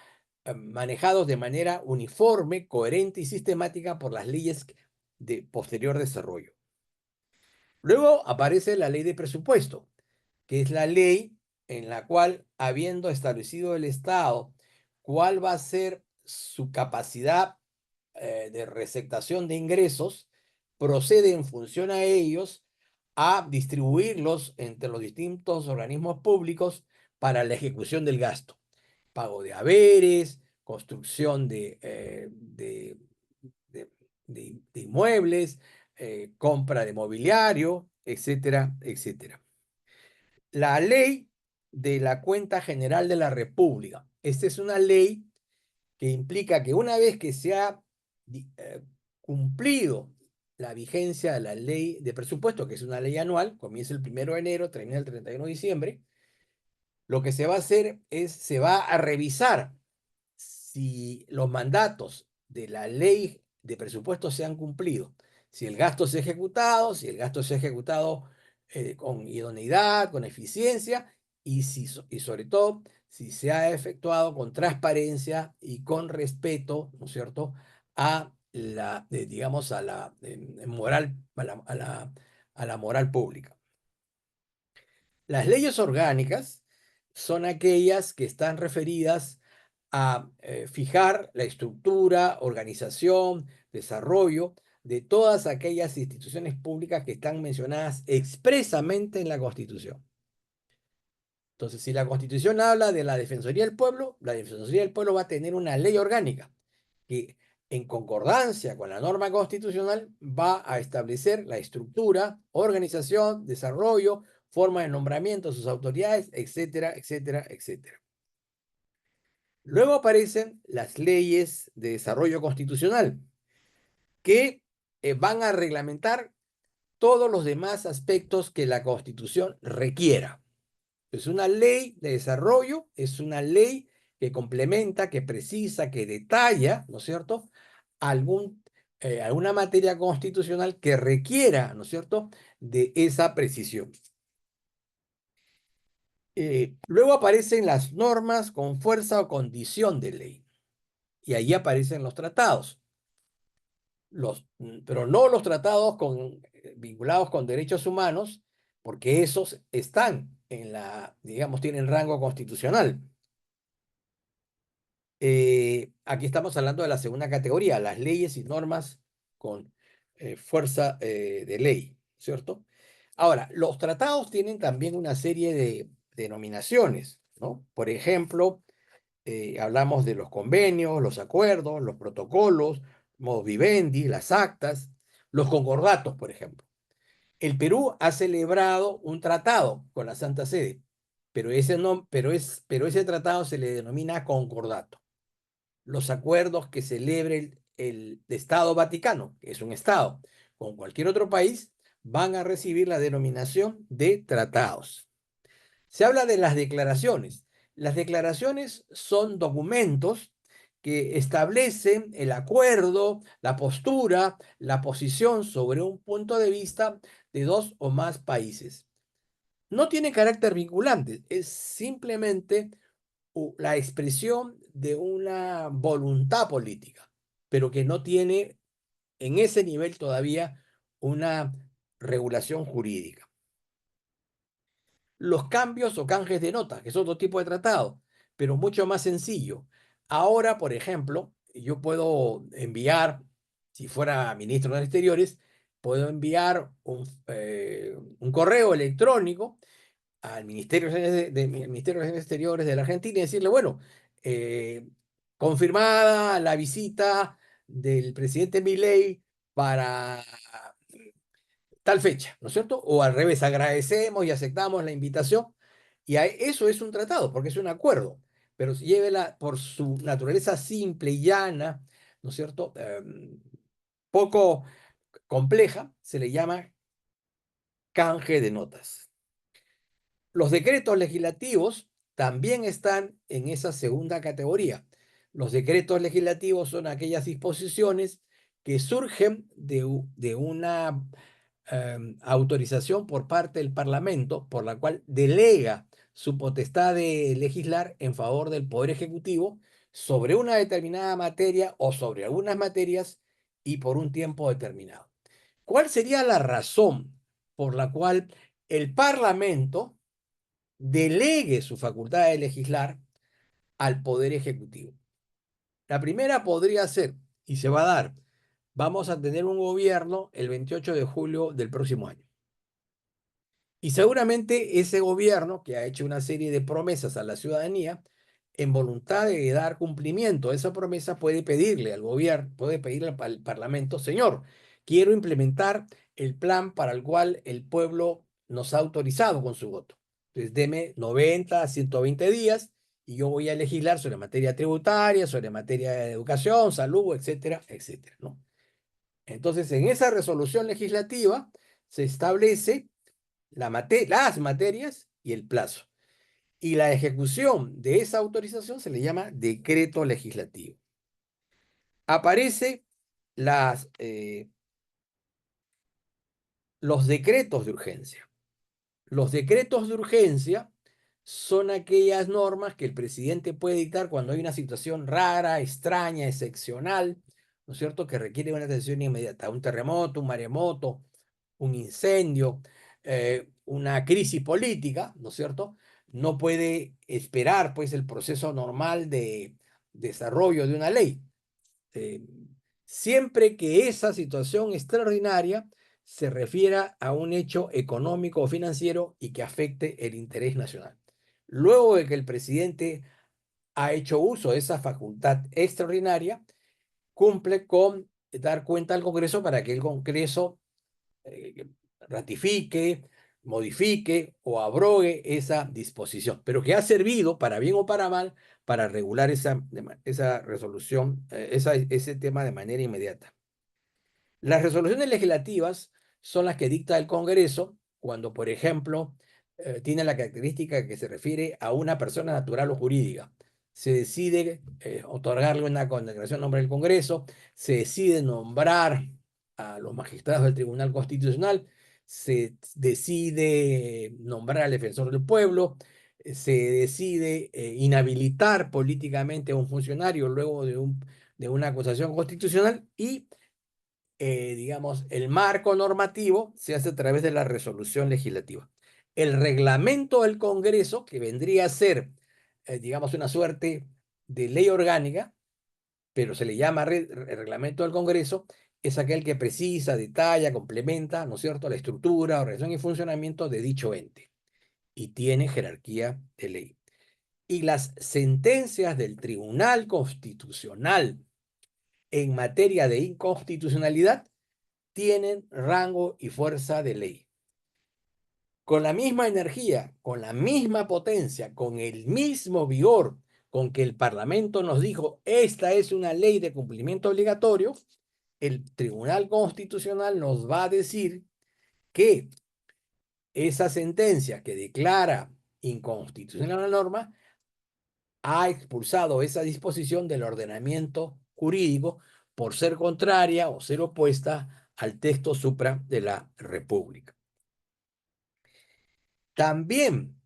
manejados de manera uniforme, coherente y sistemática por las leyes de posterior desarrollo. Luego aparece la ley de presupuesto, que es la ley en la cual, habiendo establecido el Estado cuál va a ser su capacidad de receptación de ingresos, procede en función a ellos a distribuirlos entre los distintos organismos públicos para la ejecución del gasto. Pago de haberes, construcción de inmuebles, compra de mobiliario, etcétera, etcétera. La ley de la Cuenta General de la República. Esta es una ley que implica que una vez que se ha cumplido la vigencia de la ley de presupuesto, que es una ley anual, comienza el 1 de enero, termina el 31 de diciembre, lo que se va a hacer es, se va a revisar si los mandatos de la ley de presupuesto se han cumplido, si el gasto se ha ejecutado, con idoneidad, con eficiencia, y sobre todo si se ha efectuado con transparencia y con respeto, ¿no es cierto?, a la, digamos, a la moral, a la moral pública. Las leyes orgánicas son aquellas que están referidas a fijar la estructura, organización, desarrollo de todas aquellas instituciones públicas que están mencionadas expresamente en la Constitución. Entonces, si la Constitución habla de la Defensoría del Pueblo, la Defensoría del Pueblo va a tener una ley orgánica que, en concordancia con la norma constitucional, va a establecer la estructura, organización, desarrollo, forma de nombramiento de sus autoridades, etcétera, etcétera, etcétera. Luego aparecen las leyes de desarrollo constitucional, que van a reglamentar todos los demás aspectos que la Constitución requiera. Es una ley de desarrollo, es una ley que complementa, que precisa, que detalla, ¿no es cierto?, alguna materia constitucional que requiera, ¿no es cierto?, de esa precisión. Luego aparecen las normas con fuerza o condición de ley. Y ahí aparecen los tratados. Pero no los tratados vinculados con derechos humanos, porque esos están en digamos, tienen rango constitucional. Aquí estamos hablando de la segunda categoría, las leyes y normas con fuerza de ley, ¿cierto? Ahora, los tratados tienen también una serie de denominaciones, ¿no? Por ejemplo, hablamos de los convenios, los acuerdos, los protocolos, modus vivendi, las actas, los concordatos, por ejemplo. El Perú ha celebrado un tratado con la Santa Sede, pero ese tratado se le denomina concordato. Los acuerdos que celebre el Estado Vaticano, que es un Estado, con cualquier otro país, van a recibir la denominación de tratados. Se habla de las declaraciones. Las declaraciones son documentos que establecen el acuerdo, la postura, la posición sobre un punto de vista de dos o más países. No tiene carácter vinculante, es simplemente la expresión de una voluntad política, pero que no tiene en ese nivel todavía una regulación jurídica. Los cambios o canjes de notas, que es otro tipo de tratado, pero mucho más sencillo. Ahora, por ejemplo, yo puedo enviar, si fuera ministro de Exteriores, puedo enviar un correo electrónico al Ministerio de Ministerio de Exteriores de la Argentina y decirle, bueno, confirmada la visita del presidente Milei para tal fecha, ¿no es cierto? O al revés, agradecemos y aceptamos la invitación. Y eso es un tratado, porque es un acuerdo, pero llévela por su naturaleza simple y llana, ¿no es cierto? Poco compleja, se le llama canje de notas. Los decretos legislativos también están en esa segunda categoría. Los decretos legislativos son aquellas disposiciones que surgen de una autorización por parte del Parlamento, por la cual delega su potestad de legislar en favor del Poder Ejecutivo sobre una determinada materia o sobre algunas materias y por un tiempo determinado. ¿Cuál sería la razón por la cual el Parlamento delegue su facultad de legislar al Poder Ejecutivo? La primera podría ser, y se va a dar, vamos a tener un gobierno el 28 de julio del próximo año. Y seguramente ese gobierno, que ha hecho una serie de promesas a la ciudadanía, en voluntad de dar cumplimiento a esa promesa, puede pedirle al gobierno, puede pedirle al Parlamento, señor, quiero implementar el plan para el cual el pueblo nos ha autorizado con su voto. Entonces, deme 90 a 120 días y yo voy a legislar sobre materia tributaria, sobre materia de educación, salud, etcétera, etcétera, ¿no? Entonces, en esa resolución legislativa se establece las materias y el plazo. Y la ejecución de esa autorización se le llama decreto legislativo. Aparece los decretos de urgencia. Los decretos de urgencia son aquellas normas que el presidente puede dictar cuando hay una situación rara, extraña, excepcional, ¿no es cierto?, que requiere una atención inmediata. Un terremoto, un maremoto, un incendio, una crisis política, ¿no es cierto? No puede esperar, pues, el proceso normal de desarrollo de una ley. Eh, Siempre que esa situación extraordinaria se refiera a un hecho económico o financiero y que afecte el interés nacional. Luego de que el presidente ha hecho uso de esa facultad extraordinaria, cumple con dar cuenta al Congreso para que el Congreso ratifique, modifique o abrogue esa disposición, pero que ha servido, para bien o para mal, para regular esa resolución, ese tema de manera inmediata. Las resoluciones legislativas son las que dicta el Congreso cuando, por ejemplo, tiene la característica que se refiere a una persona natural o jurídica. Se decide otorgarle una condecoración en nombre del Congreso, se decide nombrar a los magistrados del Tribunal Constitucional, se decide nombrar al defensor del pueblo, se decide inhabilitar políticamente a un funcionario luego de una acusación constitucional y digamos, el marco normativo se hace a través de la resolución legislativa. El reglamento del Congreso, que vendría a ser, digamos, una suerte de ley orgánica, pero se le llama reglamento del Congreso, es aquel que precisa, detalla, complementa, ¿no es cierto?, la estructura, organización y funcionamiento de dicho ente y tiene jerarquía de ley. Y las sentencias del Tribunal Constitucional en materia de inconstitucionalidad tienen rango y fuerza de ley. Con la misma energía, con la misma potencia, con el mismo vigor con que el Parlamento nos dijo, esta es una ley de cumplimiento obligatorio, el Tribunal Constitucional nos va a decir que esa sentencia que declara inconstitucional la norma ha expulsado esa disposición del ordenamiento jurídico por ser contraria o ser opuesta al texto supra de la República. También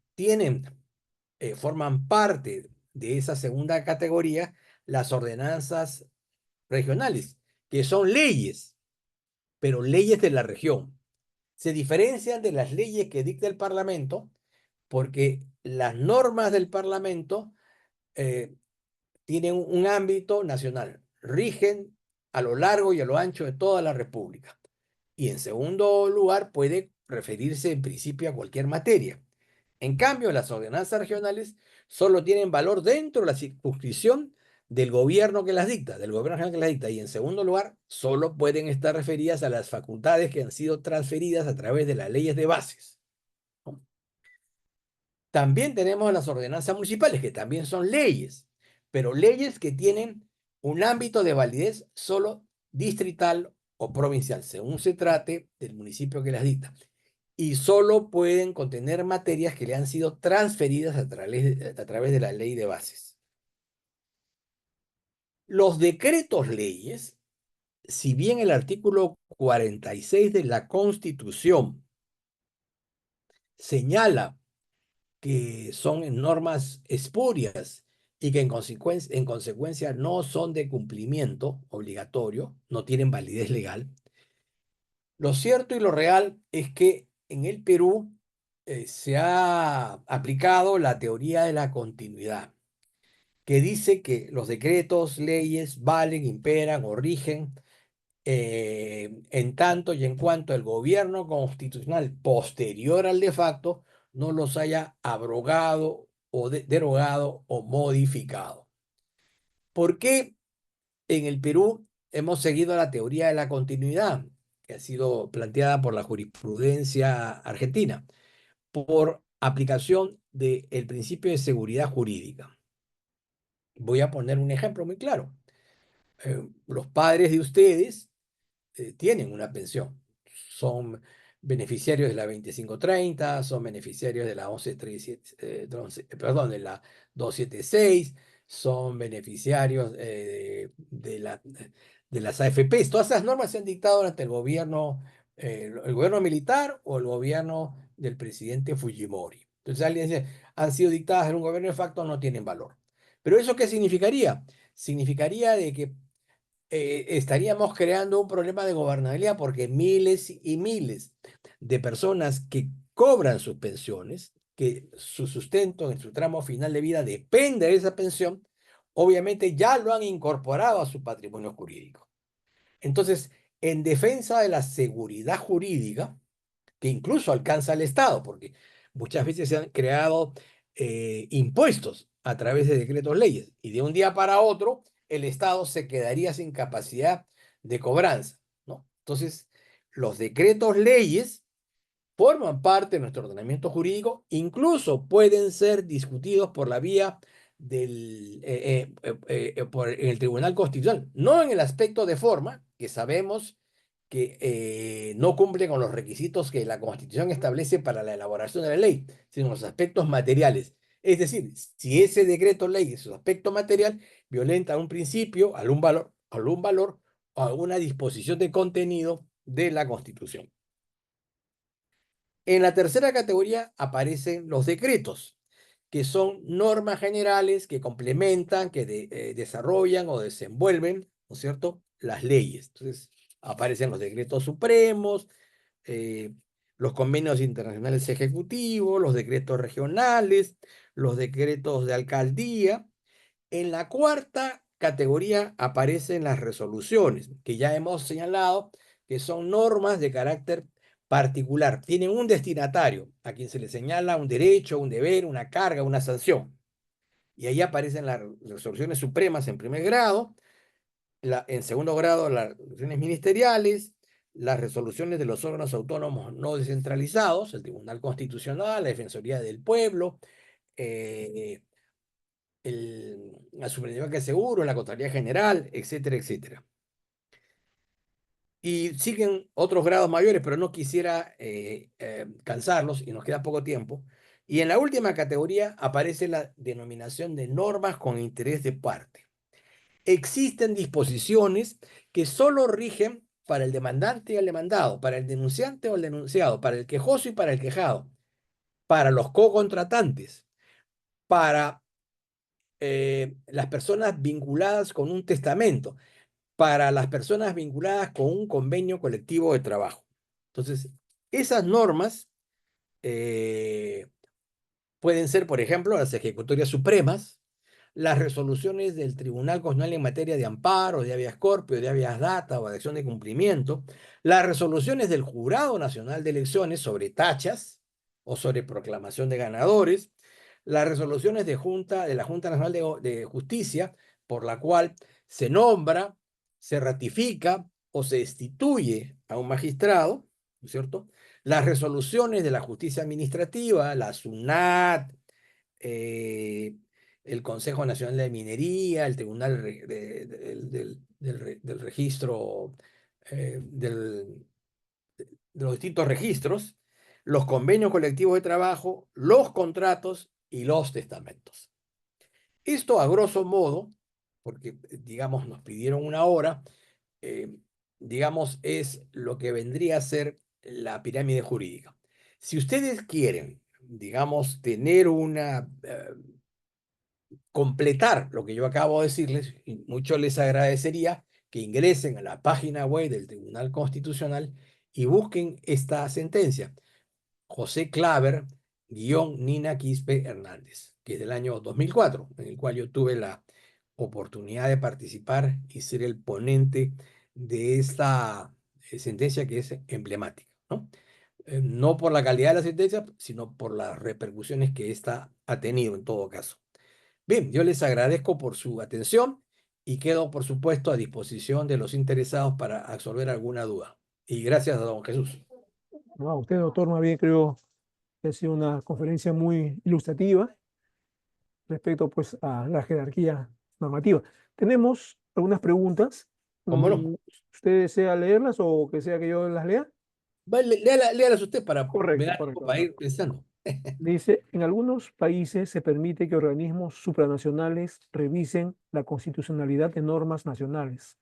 forman parte de esa segunda categoría las ordenanzas regionales, que son leyes, pero leyes de la región. Se diferencian de las leyes que dicta el Parlamento porque las normas del Parlamento tienen un ámbito nacional, rigen a lo largo y a lo ancho de toda la República. Y en segundo lugar, puede referirse en principio a cualquier materia. En cambio, las ordenanzas regionales solo tienen valor dentro de la circunscripción del gobierno que las dicta, del gobierno regional que las dicta. Y en segundo lugar, solo pueden estar referidas a las facultades que han sido transferidas a través de las leyes de bases, ¿no? También tenemos las ordenanzas municipales, que también son leyes, pero leyes que tienen un ámbito de validez solo distrital o provincial, según se trate del municipio que las dicta. Y solo pueden contener materias que le han sido transferidas a través de la ley de bases. Los decretos leyes, si bien el artículo 46 de la Constitución señala que son normas espurias y que en consecuencia no son de cumplimiento obligatorio, no tienen validez legal, lo cierto y lo real es que en el Perú se ha aplicado la teoría de la continuidad, que dice que los decretos, leyes valen, imperan o rigen en tanto y en cuanto el gobierno constitucional posterior al de facto no los haya abrogado o derogado o modificado. ¿Por qué en el Perú hemos seguido la teoría de la continuidad que ha sido planteada por la jurisprudencia argentina? Por aplicación del principio de seguridad jurídica. Voy a poner un ejemplo muy claro. Los padres de ustedes tienen una pensión. Son beneficiarios de la 2530, son beneficiarios de la 276, son beneficiarios de las AFPs. Todas esas normas se han dictado durante el gobierno militar o el gobierno del presidente Fujimori. Entonces alguien dice, han sido dictadas en un gobierno de facto, no tienen valor. ¿Pero eso qué significaría? Significaría de que estaríamos creando un problema de gobernabilidad porque miles y miles de personas que cobran sus pensiones, que su sustento en su tramo final de vida depende de esa pensión, obviamente ya lo han incorporado a su patrimonio jurídico. Entonces, en defensa de la seguridad jurídica, que incluso alcanza al Estado, porque muchas veces se han creado impuestos a través de decretos leyes y de un día para otro el Estado se quedaría sin capacidad de cobranza, ¿no? Entonces, los decretos leyes forman parte de nuestro ordenamiento jurídico, incluso pueden ser discutidos por la vía en el Tribunal Constitucional, no en el aspecto de forma, que sabemos que no cumple con los requisitos que la Constitución establece para la elaboración de la ley, sino los aspectos materiales. Es decir, si ese decreto ley, en su aspecto material, violenta un principio, algún valor o alguna disposición de contenido de la Constitución. En la tercera categoría aparecen los decretos, que son normas generales que complementan, que desarrollan o desenvuelven, ¿no es cierto?, las leyes. Entonces, aparecen los decretos supremos, los convenios internacionales ejecutivos, los decretos regionales, los decretos de alcaldía. En la cuarta categoría aparecen las resoluciones, que ya hemos señalado que son normas de carácter particular. Tienen un destinatario a quien se le señala un derecho, un deber, una carga, una sanción. Y ahí aparecen las resoluciones supremas en primer grado, en segundo grado las resoluciones ministeriales, las resoluciones de los órganos autónomos no descentralizados, el Tribunal Constitucional, la Defensoría del Pueblo, la Superintendencia de Seguros, la Contraloría General, etcétera, etcétera. Y siguen otros grados mayores, pero no quisiera cansarlos y nos queda poco tiempo. Y en la última categoría aparece la denominación de normas con interés de parte. Existen disposiciones que solo rigen para el demandante y el demandado, para el denunciante o el denunciado, para el quejoso y para el quejado, para los co-contratantes, para las personas vinculadas con un testamento, para las personas vinculadas con un convenio colectivo de trabajo. Entonces, esas normas pueden ser, por ejemplo, las ejecutorias supremas, las resoluciones del Tribunal Constitucional en materia de amparo, de habeas corpus, de habeas data o de acción de cumplimiento, las resoluciones del Jurado Nacional de Elecciones sobre tachas o sobre proclamación de ganadores, las resoluciones de la Junta Nacional de Justicia, por la cual se nombra, se ratifica o se destituye a un magistrado, ¿no es cierto? Las resoluciones de la justicia administrativa, la SUNAT, el Consejo Nacional de Minería, el Tribunal del Registro, de los distintos registros, los convenios colectivos de trabajo, los contratos y los testamentos. Esto a grosso modo, porque digamos nos pidieron una hora, digamos es lo que vendría a ser la pirámide jurídica. Si ustedes quieren, digamos, tener completar lo que yo acabo de decirles, y mucho les agradecería que ingresen a la página web del Tribunal Constitucional y busquen esta sentencia, José Claver, Nina Quispe Hernández, que es del año 2004, en el cual yo tuve la oportunidad de participar y ser el ponente de esta sentencia que es emblemática, ¿no? No por la calidad de la sentencia, sino por las repercusiones que ésta ha tenido en todo caso. Bien, yo les agradezco por su atención y quedo, por supuesto, a disposición de los interesados para absolver alguna duda. Y gracias a don Jesús. No, usted, doctor, más bien creo que ha sido una conferencia muy ilustrativa respecto pues a la jerarquía normativa. Tenemos algunas preguntas. ¿Cómo no? ¿Usted desea leerlas o que sea que yo las lea? Vale, léalas usted para me Correcto, dar tiempo correcto. para Acá. ir pensando. Dice, en algunos países se permite que organismos supranacionales revisen la constitucionalidad de normas nacionales.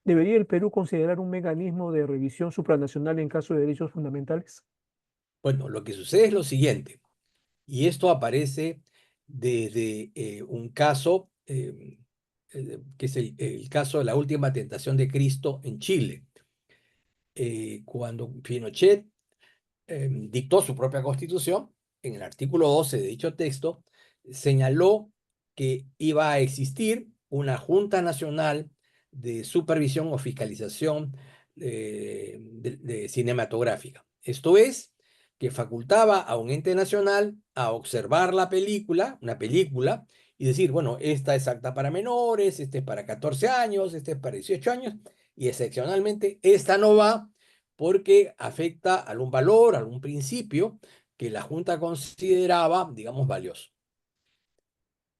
¿Debería el Perú considerar un mecanismo de revisión supranacional en caso de derechos fundamentales? Bueno, lo que sucede es lo siguiente, y esto aparece desde un caso que es el caso de la última tentación de Cristo en Chile. Cuando Pinochet dictó su propia constitución, en el artículo 12 de dicho texto, señaló que iba a existir una Junta Nacional de Supervisión o Fiscalización de Cinematográfica. Esto es, que facultaba a un ente nacional a observar la película, una película, y decir, bueno, esta es apta para menores, este es para 14 años, este es para 18 años, y excepcionalmente esta no va porque afecta a algún valor, a algún principio que la Junta consideraba, digamos, valioso.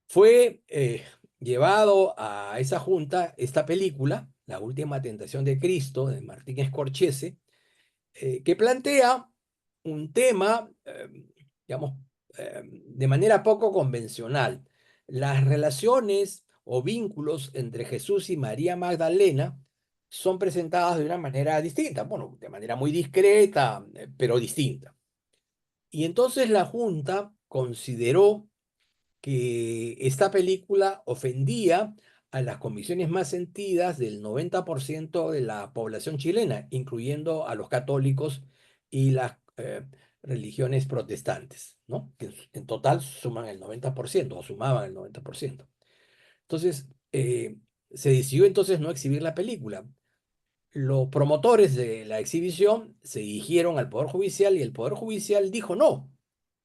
Fue llevado a esa Junta esta película, La Última Tentación de Cristo, de Martín Scorsese, que plantea un tema, digamos, de manera poco convencional. Las relaciones o vínculos entre Jesús y María Magdalena son presentadas de una manera distinta, bueno, de manera muy discreta, pero distinta. Y entonces la Junta consideró que esta película ofendía a las convicciones más sentidas del 90% de la población chilena, incluyendo a los católicos y las religiones protestantes, ¿no? Que en total suman el 90% o sumaban el 90%. Entonces, se decidió entonces no exhibir la película. Los promotores de la exhibición se dirigieron al Poder Judicial y el Poder Judicial dijo no.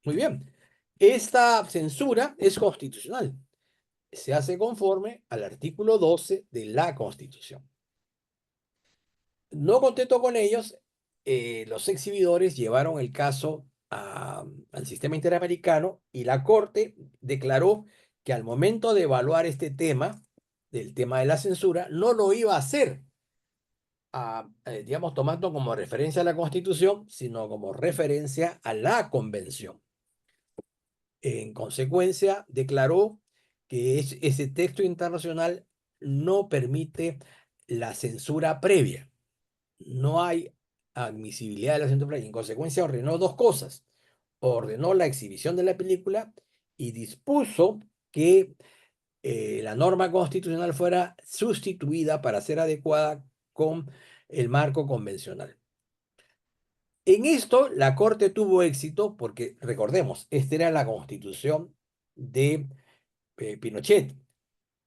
Muy bien. Esta censura es constitucional. Se hace conforme al artículo 12 de la Constitución. No contento con ellos, los exhibidores llevaron el caso al sistema interamericano y la Corte declaró que al momento de evaluar este tema, del tema de la censura, no lo iba a hacer, digamos, tomando como referencia a la Constitución, sino como referencia a la Convención. En consecuencia, declaró que ese texto internacional no permite la censura previa. No hay admisibilidad de la censura previa. En consecuencia, ordenó dos cosas. Ordenó la exhibición de la película y dispuso que la norma constitucional fuera sustituida para ser adecuada con el marco convencional. En esto, la Corte tuvo éxito porque, recordemos, esta era la constitución de Pinochet.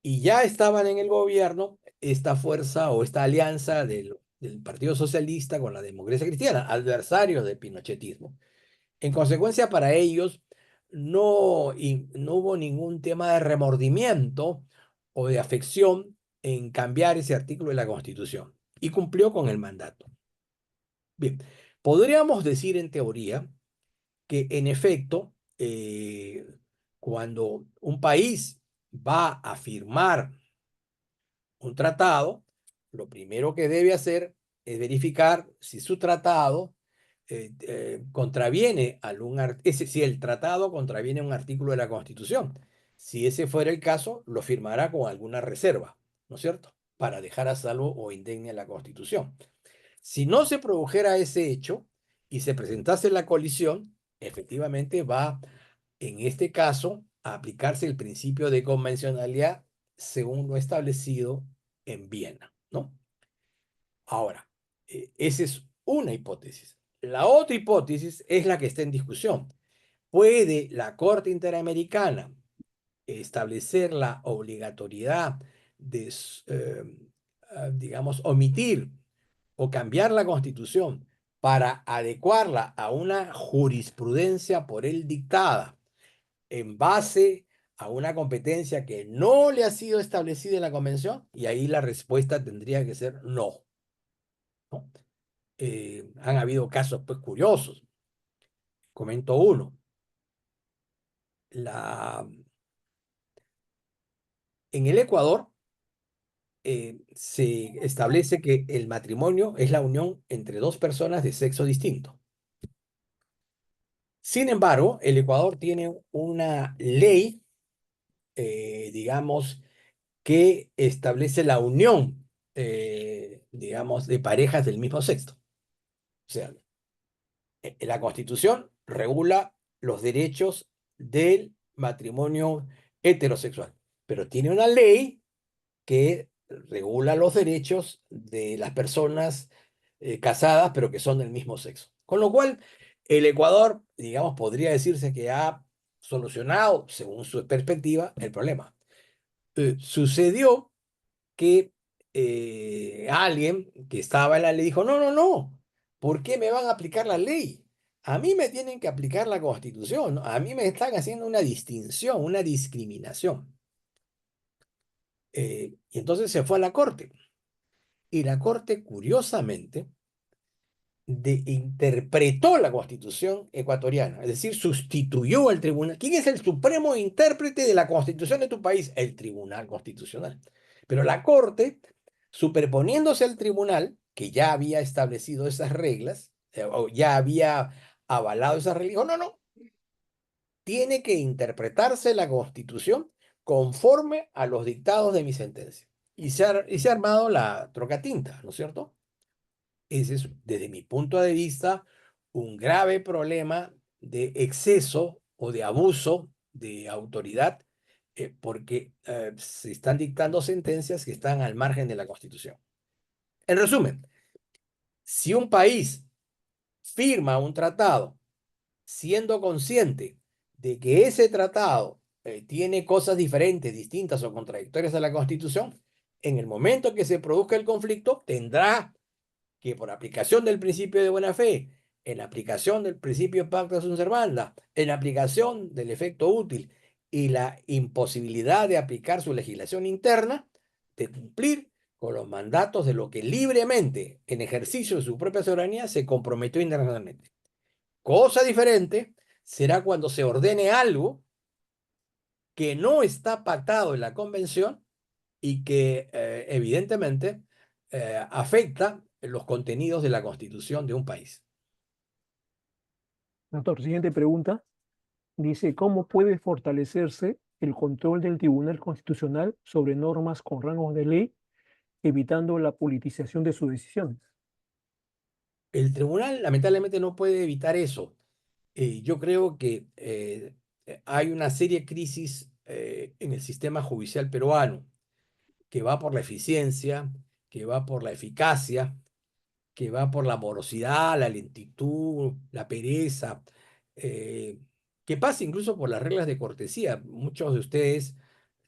Y ya estaban en el gobierno esta fuerza o esta alianza del Partido Socialista con la democracia cristiana, adversarios del pinochetismo. En consecuencia, para ellos no hubo ningún tema de remordimiento o de afección en cambiar ese artículo de la Constitución y cumplió con el mandato. Bien, podríamos decir en teoría que en efecto, cuando un país va a firmar un tratado, lo primero que debe hacer es verificar si su tratado contraviene si el tratado contraviene un artículo de la Constitución. Si ese fuera el caso, lo firmará con alguna reserva, ¿no es cierto? Para dejar a salvo o indegne la Constitución. Si no se produjera ese hecho y se presentase la colisión, efectivamente va, en este caso, a aplicarse el principio de convencionalidad según lo establecido en Viena, ¿no? Ahora, esa es una hipótesis. La otra hipótesis es la que está en discusión. ¿Puede la Corte Interamericana establecer la obligatoriedad de, digamos, omitir o cambiar la Constitución para adecuarla a una jurisprudencia por él dictada en base a una competencia que no le ha sido establecida en la Convención? Y ahí la respuesta tendría que ser no, ¿no? Han habido casos pues curiosos. Comento uno. En el Ecuador se establece que el matrimonio es la unión entre dos personas de sexo distinto. Sin embargo, el Ecuador tiene una ley, digamos, que establece la unión, digamos, de parejas del mismo sexo. O sea, la Constitución regula los derechos del matrimonio heterosexual, pero tiene una ley que regula los derechos de las personas casadas, pero que son del mismo sexo. Con lo cual, el Ecuador, digamos, podría decirse que ha solucionado, según su perspectiva, el problema. Sucedió que alguien que estaba en la ley dijo, no, no, no, ¿por qué me van a aplicar la ley? A mí me tienen que aplicar la Constitución, ¿no? A mí me están haciendo una distinción, una discriminación. Y entonces se fue a la Corte. Y la Corte, curiosamente, interpretó la Constitución ecuatoriana, es decir, sustituyó al tribunal. ¿Quién es el supremo intérprete de la Constitución de tu país? El Tribunal Constitucional. Pero la Corte, superponiéndose al tribunal, que ya había establecido esas reglas, o ya había avalado esas reglas, dijo, no, no, tiene que interpretarse la Constitución conforme a los dictados de mi sentencia. Y se ha armado la trocatinta, ¿no es cierto? Ese es, desde mi punto de vista, un grave problema de exceso o de abuso de autoridad, porque se están dictando sentencias que están al margen de la Constitución. En resumen, si un país firma un tratado siendo consciente de que ese tratado tiene cosas diferentes, distintas o contradictorias a la Constitución, en el momento que se produzca el conflicto, tendrá que por aplicación del principio de buena fe, en aplicación del principio pacta sunt servanda, en aplicación del efecto útil y la imposibilidad de aplicar su legislación interna, de cumplir con los mandatos de lo que libremente, en ejercicio de su propia soberanía, se comprometió internacionalmente. Cosa diferente será cuando se ordene algo que no está pactado en la convención y que evidentemente afecta los contenidos de la constitución de un país. Doctor, siguiente pregunta. Dice, ¿cómo puede fortalecerse el control del Tribunal Constitucional sobre normas con rangos de ley, evitando la politización de sus decisiones? El tribunal lamentablemente no puede evitar eso. Yo creo que hay una seria crisis en el sistema judicial peruano, que va por la eficiencia, que va por la eficacia, que va por la morosidad, la lentitud, la pereza, eh, que pasa incluso por las reglas de cortesía. Muchos de ustedes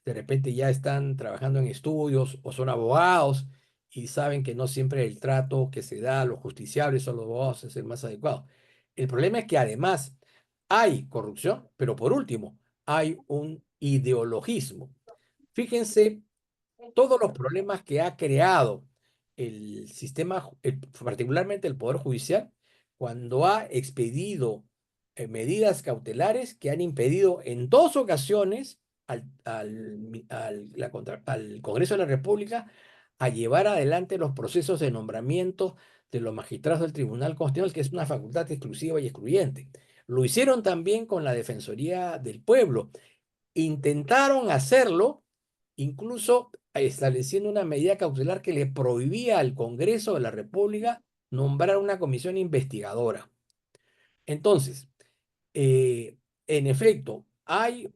de repente ya están trabajando en estudios o son abogados y saben que no siempre el trato que se da a los justiciables o a los abogados es el más adecuado. El problema es que además hay corrupción, pero por último, hay un ideologismo. Fíjense todos los problemas que ha creado el sistema, particularmente el Poder Judicial, cuando ha expedido medidas cautelares que han impedido en dos ocasiones al Congreso de la República a llevar adelante los procesos de nombramiento de los magistrados del Tribunal Constitucional, que es una facultad exclusiva y excluyente. Lo hicieron también con la Defensoría del Pueblo. Intentaron hacerlo incluso estableciendo una medida cautelar que le prohibía al Congreso de la República nombrar una comisión investigadora. Entonces, en efecto, hay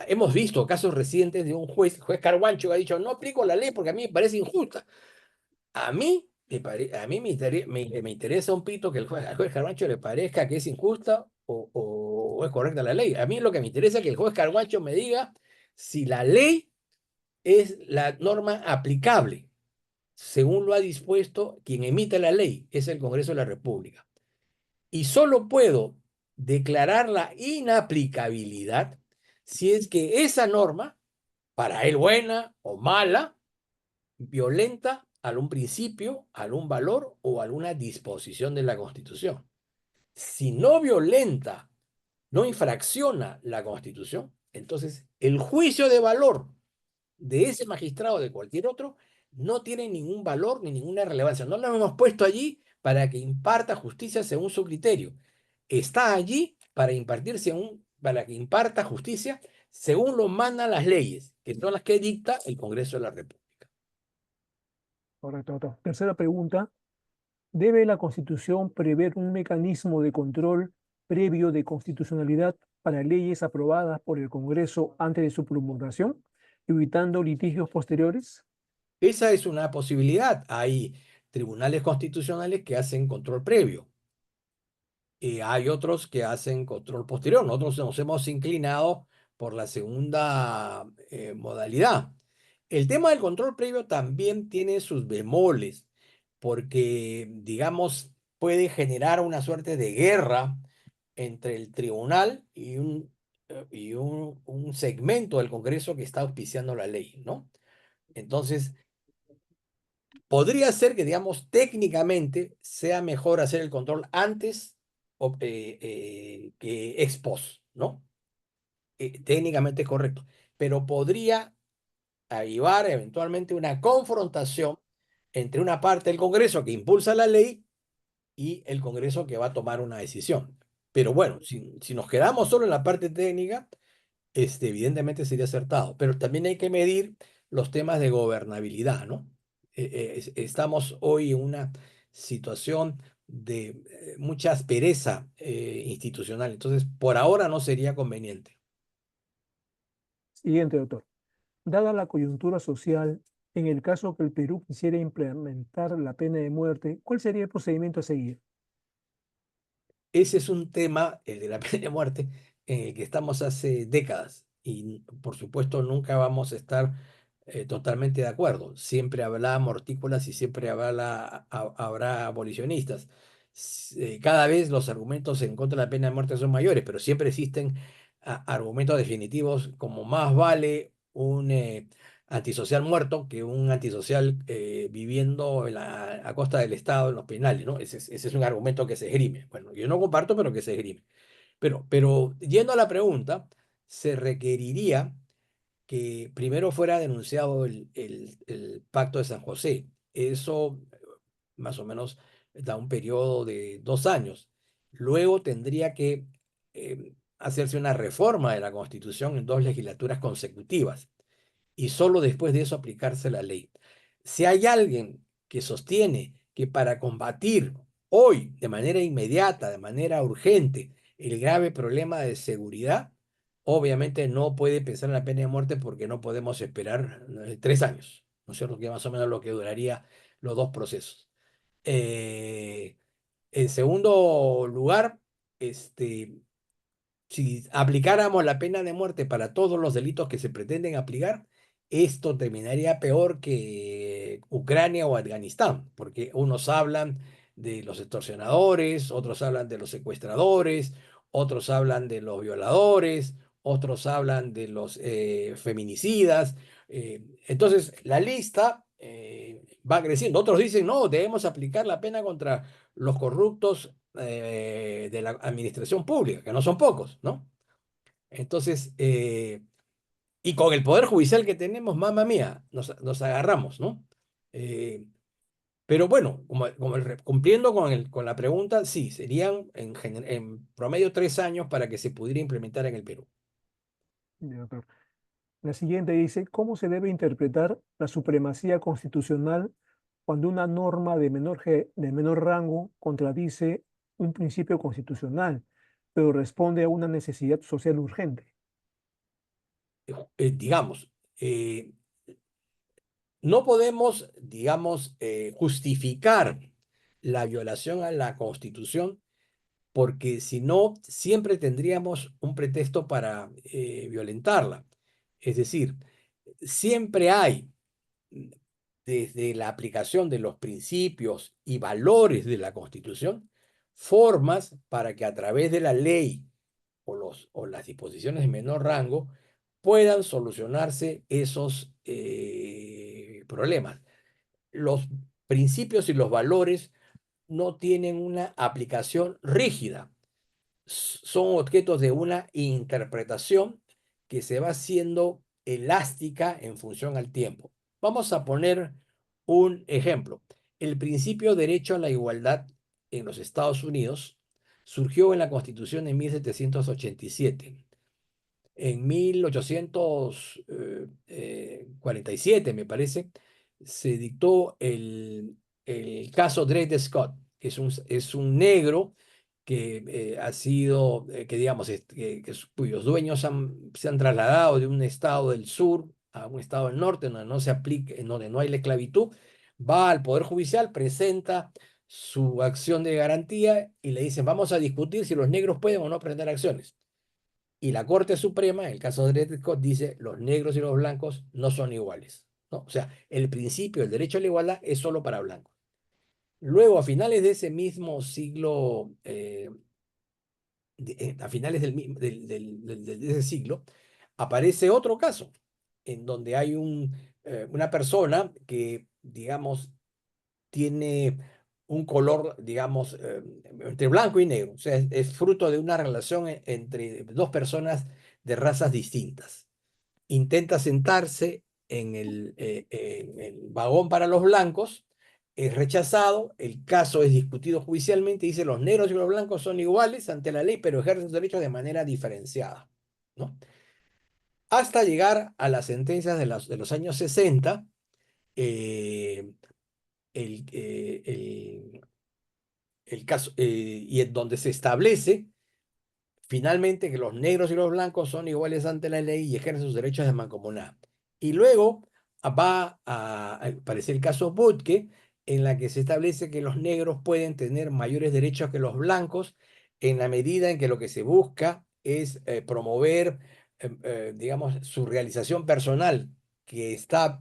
hemos visto casos recientes de un juez, juez Carguancho, que ha dicho, no aplico la ley porque a mí me parece injusta. A mí, me interesa un pito que al juez Carguancho le parezca que es injusta o es correcta la ley. A mí lo que me interesa es que el juez Carguancho me diga si la ley es la norma aplicable, según lo ha dispuesto quien emite la ley, es el Congreso de la República. Y solo puedo declarar la inaplicabilidad si es que esa norma, para él buena o mala, violenta algún principio, algún valor o alguna disposición de la Constitución. Si no violenta, no infracciona la Constitución, entonces el juicio de valor de ese magistrado o de cualquier otro no tiene ningún valor ni ninguna relevancia. No lo hemos puesto allí para que imparta justicia según su criterio. Está allí para para que imparta justicia según lo mandan las leyes, que son las que dicta el Congreso de la República. Correcto, doctor. Tercera pregunta. ¿Debe la Constitución prever un mecanismo de control previo de constitucionalidad para leyes aprobadas por el Congreso antes de su promulgación, evitando litigios posteriores? Esa es una posibilidad. Hay tribunales constitucionales que hacen control previo. Hay otros que hacen control posterior. Nosotros nos hemos inclinado por la segunda modalidad. El tema del control previo también tiene sus bemoles, porque, digamos, puede generar una suerte de guerra entre el tribunal y un segmento del Congreso que está auspiciando la ley, ¿no? Entonces, podría ser que, digamos, técnicamente sea mejor hacer el control antes que ex post, ¿no? Técnicamente es correcto, pero podría llevar eventualmente una confrontación entre una parte del Congreso que impulsa la ley y el Congreso que va a tomar una decisión. Pero bueno, si nos quedamos solo en la parte técnica, evidentemente sería acertado, pero también hay que medir los temas de gobernabilidad, ¿no? Estamos hoy en una situación de mucha aspereza institucional, entonces por ahora no sería conveniente. Siguiente, doctor. Dada la coyuntura social, en el caso que el Perú quisiera implementar la pena de muerte, ¿cuál sería el procedimiento a seguir? Ese es un tema, el de la pena de muerte, en el que estamos hace décadas y por supuesto nunca vamos a estar totalmente de acuerdo. Siempre habrá mortícolas y siempre habrá abolicionistas. Cada vez los argumentos en contra de la pena de muerte son mayores, pero siempre existen argumentos definitivos como más vale un antisocial muerto que un antisocial viviendo a costa del Estado en los penales, ¿no? Ese es un argumento que se esgrime. Bueno, yo no comparto, pero que se esgrime. Pero yendo a la pregunta, se requeriría que primero fuera denunciado el Pacto de San José. Eso más o menos da un periodo de 2 años. Luego tendría que hacerse una reforma de la Constitución en 2 legislaturas consecutivas y solo después de eso aplicarse la ley. Si hay alguien que sostiene que para combatir hoy, de manera inmediata, de manera urgente, el grave problema de seguridad, obviamente no puede pensar en la pena de muerte porque no podemos esperar 3 años, ¿no es cierto? Que más o menos lo que duraría los dos procesos. Eh, en segundo lugar, si aplicáramos la pena de muerte para todos los delitos que se pretenden aplicar, esto terminaría peor que Ucrania o Afganistán, porque unos hablan de los extorsionadores, otros hablan de los secuestradores, otros hablan de los violadores, otros hablan de los feminicidas. Entonces, la lista va creciendo. Otros dicen, no, debemos aplicar la pena contra los corruptos de la administración pública, que no son pocos, ¿no? Entonces, y con el poder judicial que tenemos, mamá mía, nos agarramos, ¿no? Eh, pero bueno, cumpliendo con la pregunta, sí, serían en promedio 3 años para que se pudiera implementar en el Perú. Ya, doctor. La siguiente dice, ¿cómo se debe interpretar la supremacía constitucional cuando una norma de menor rango contradice un principio constitucional, pero responde a una necesidad social urgente? Digamos, no podemos, digamos, justificar la violación a la Constitución porque si no, siempre tendríamos un pretexto para violentarla. Es decir, siempre hay, desde la aplicación de los principios y valores de la Constitución, formas para que a través de la ley o las disposiciones de menor rango puedan solucionarse esos problemas. los principios y los valores no tienen una aplicación rígida, son objetos de una interpretación que se va haciendo elástica en función al tiempo. Vamos a poner un ejemplo. El principio de derecho a la igualdad en los Estados Unidos surgió en la Constitución en 1787. En 1847, me parece, se dictó el caso Dred Scott, que es un negro que ha sido, que digamos, cuyos dueños se han trasladado de un estado del sur a un estado del norte, donde no se aplica, en donde no hay la esclavitud, va al Poder Judicial, presenta su acción de garantía y le dicen, vamos a discutir si los negros pueden o no presentar acciones. Y la Corte Suprema, en el caso de Dred Scott, dice los negros y los blancos no son iguales, ¿no? O sea, el principio del derecho a la igualdad es solo para blancos. Luego, a finales de ese mismo siglo, a finales de ese siglo, aparece otro caso, en donde hay una persona que, digamos, tiene un color, digamos, entre blanco y negro. O sea, es fruto de una relación entre dos personas de razas distintas. Intenta sentarse en el vagón para los blancos, es rechazado, el caso es discutido judicialmente, dice los negros y los blancos son iguales ante la ley, pero ejercen sus derechos de manera diferenciada, ¿no? Hasta llegar a las sentencias de los años 60, eh, el, eh, el, el caso, y en donde se establece finalmente que los negros y los blancos son iguales ante la ley y ejercen sus derechos de mancomunidad. Y luego va a aparecer el caso Butke, en la que se establece que los negros pueden tener mayores derechos que los blancos en la medida en que lo que se busca es promover, digamos, su realización personal, que está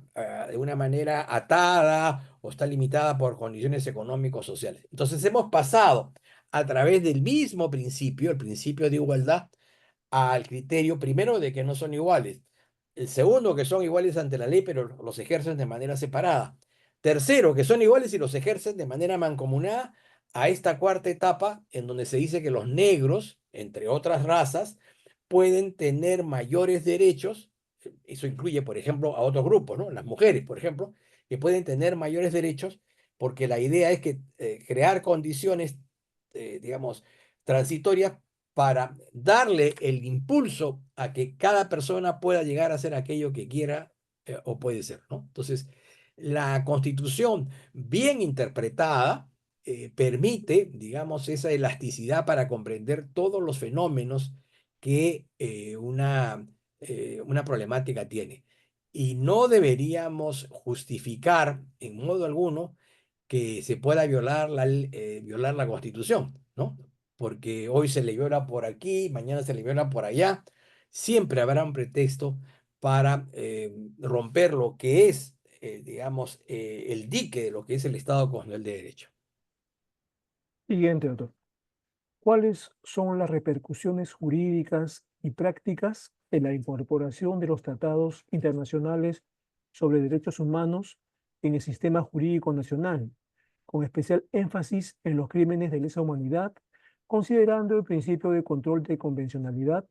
de una manera atada o está limitada por condiciones económicos sociales. Entonces hemos pasado a través del mismo principio, el principio de igualdad, al criterio primero de que no son iguales. El segundo, que son iguales ante la ley, pero los ejercen de manera separada. Tercero, que son iguales y los ejercen de manera mancomunada, a esta cuarta etapa en donde se dice que los negros, entre otras razas, pueden tener mayores derechos. Eso incluye, por ejemplo, a otros grupos, ¿no? Las mujeres, por ejemplo, que pueden tener mayores derechos porque la idea es que crear condiciones, digamos, transitorias para darle el impulso a que cada persona pueda llegar a ser aquello que quiera o puede ser, ¿no? Entonces, la Constitución bien interpretada permite, digamos, esa elasticidad para comprender todos los fenómenos que una problemática tiene. Y no deberíamos justificar en modo alguno que se pueda violar la Constitución, ¿no? Porque hoy se le viola por aquí, mañana se le viola por allá. Siempre habrá un pretexto para romper lo que es, digamos, el dique de lo que es el Estado constitucional de Derecho. Siguiente, doctor. ¿Cuáles son las repercusiones jurídicas y prácticas de la incorporación de los tratados internacionales sobre derechos humanos en el sistema jurídico nacional, con especial énfasis en los crímenes de lesa humanidad, considerando el principio de control de convencionalidad,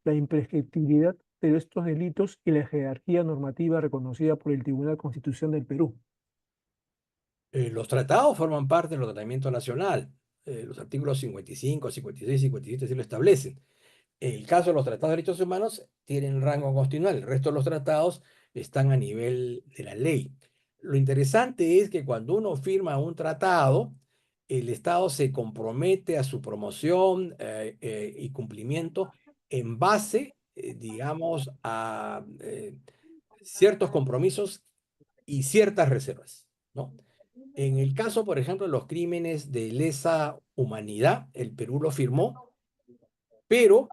la imprescriptibilidad de estos delitos y la jerarquía normativa reconocida por el Tribunal Constitucional del Perú? Los tratados forman parte del ordenamiento nacional. Los artículos 55, 56 y 57 sí lo establecen. El caso de los tratados de derechos humanos tienen rango constitucional, el resto de los tratados están a nivel de la ley. Lo interesante es que cuando uno firma un tratado, el Estado se compromete a su promoción y cumplimiento en base, digamos, a ciertos compromisos y ciertas reservas, ¿no? En el caso, por ejemplo, de los crímenes de lesa humanidad, el Perú lo firmó, pero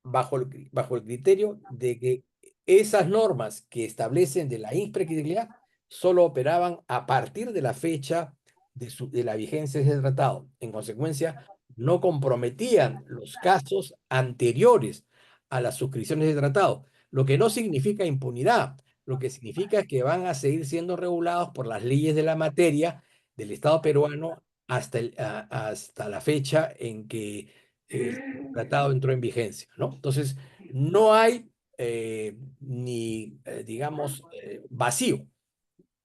bajo el criterio de que esas normas que establecen de la imprescriptibilidad solo operaban a partir de la fecha de la vigencia de ese tratado. En consecuencia, no comprometían los casos anteriores a las suscripciones de tratado, lo que no significa impunidad, lo que significa que van a seguir siendo regulados por las leyes de la materia del Estado peruano hasta la fecha en que el tratado entró en vigencia, ¿no? Entonces, no hay digamos, vacío,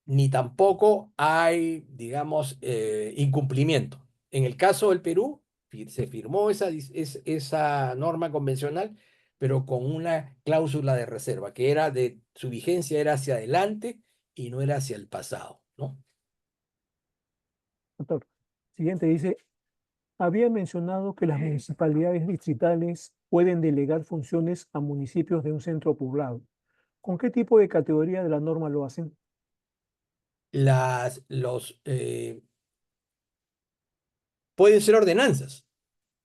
ni tampoco hay, digamos, incumplimiento. En el caso del Perú, se firmó esa norma convencional, pero con una cláusula de reserva, que era de su vigencia era hacia adelante y no era hacia el pasado, ¿no? Doctor. Siguiente dice, había mencionado que las municipalidades distritales pueden delegar funciones a municipios de un centro poblado. ¿Con qué tipo de categoría de la norma lo hacen? Pueden ser ordenanzas.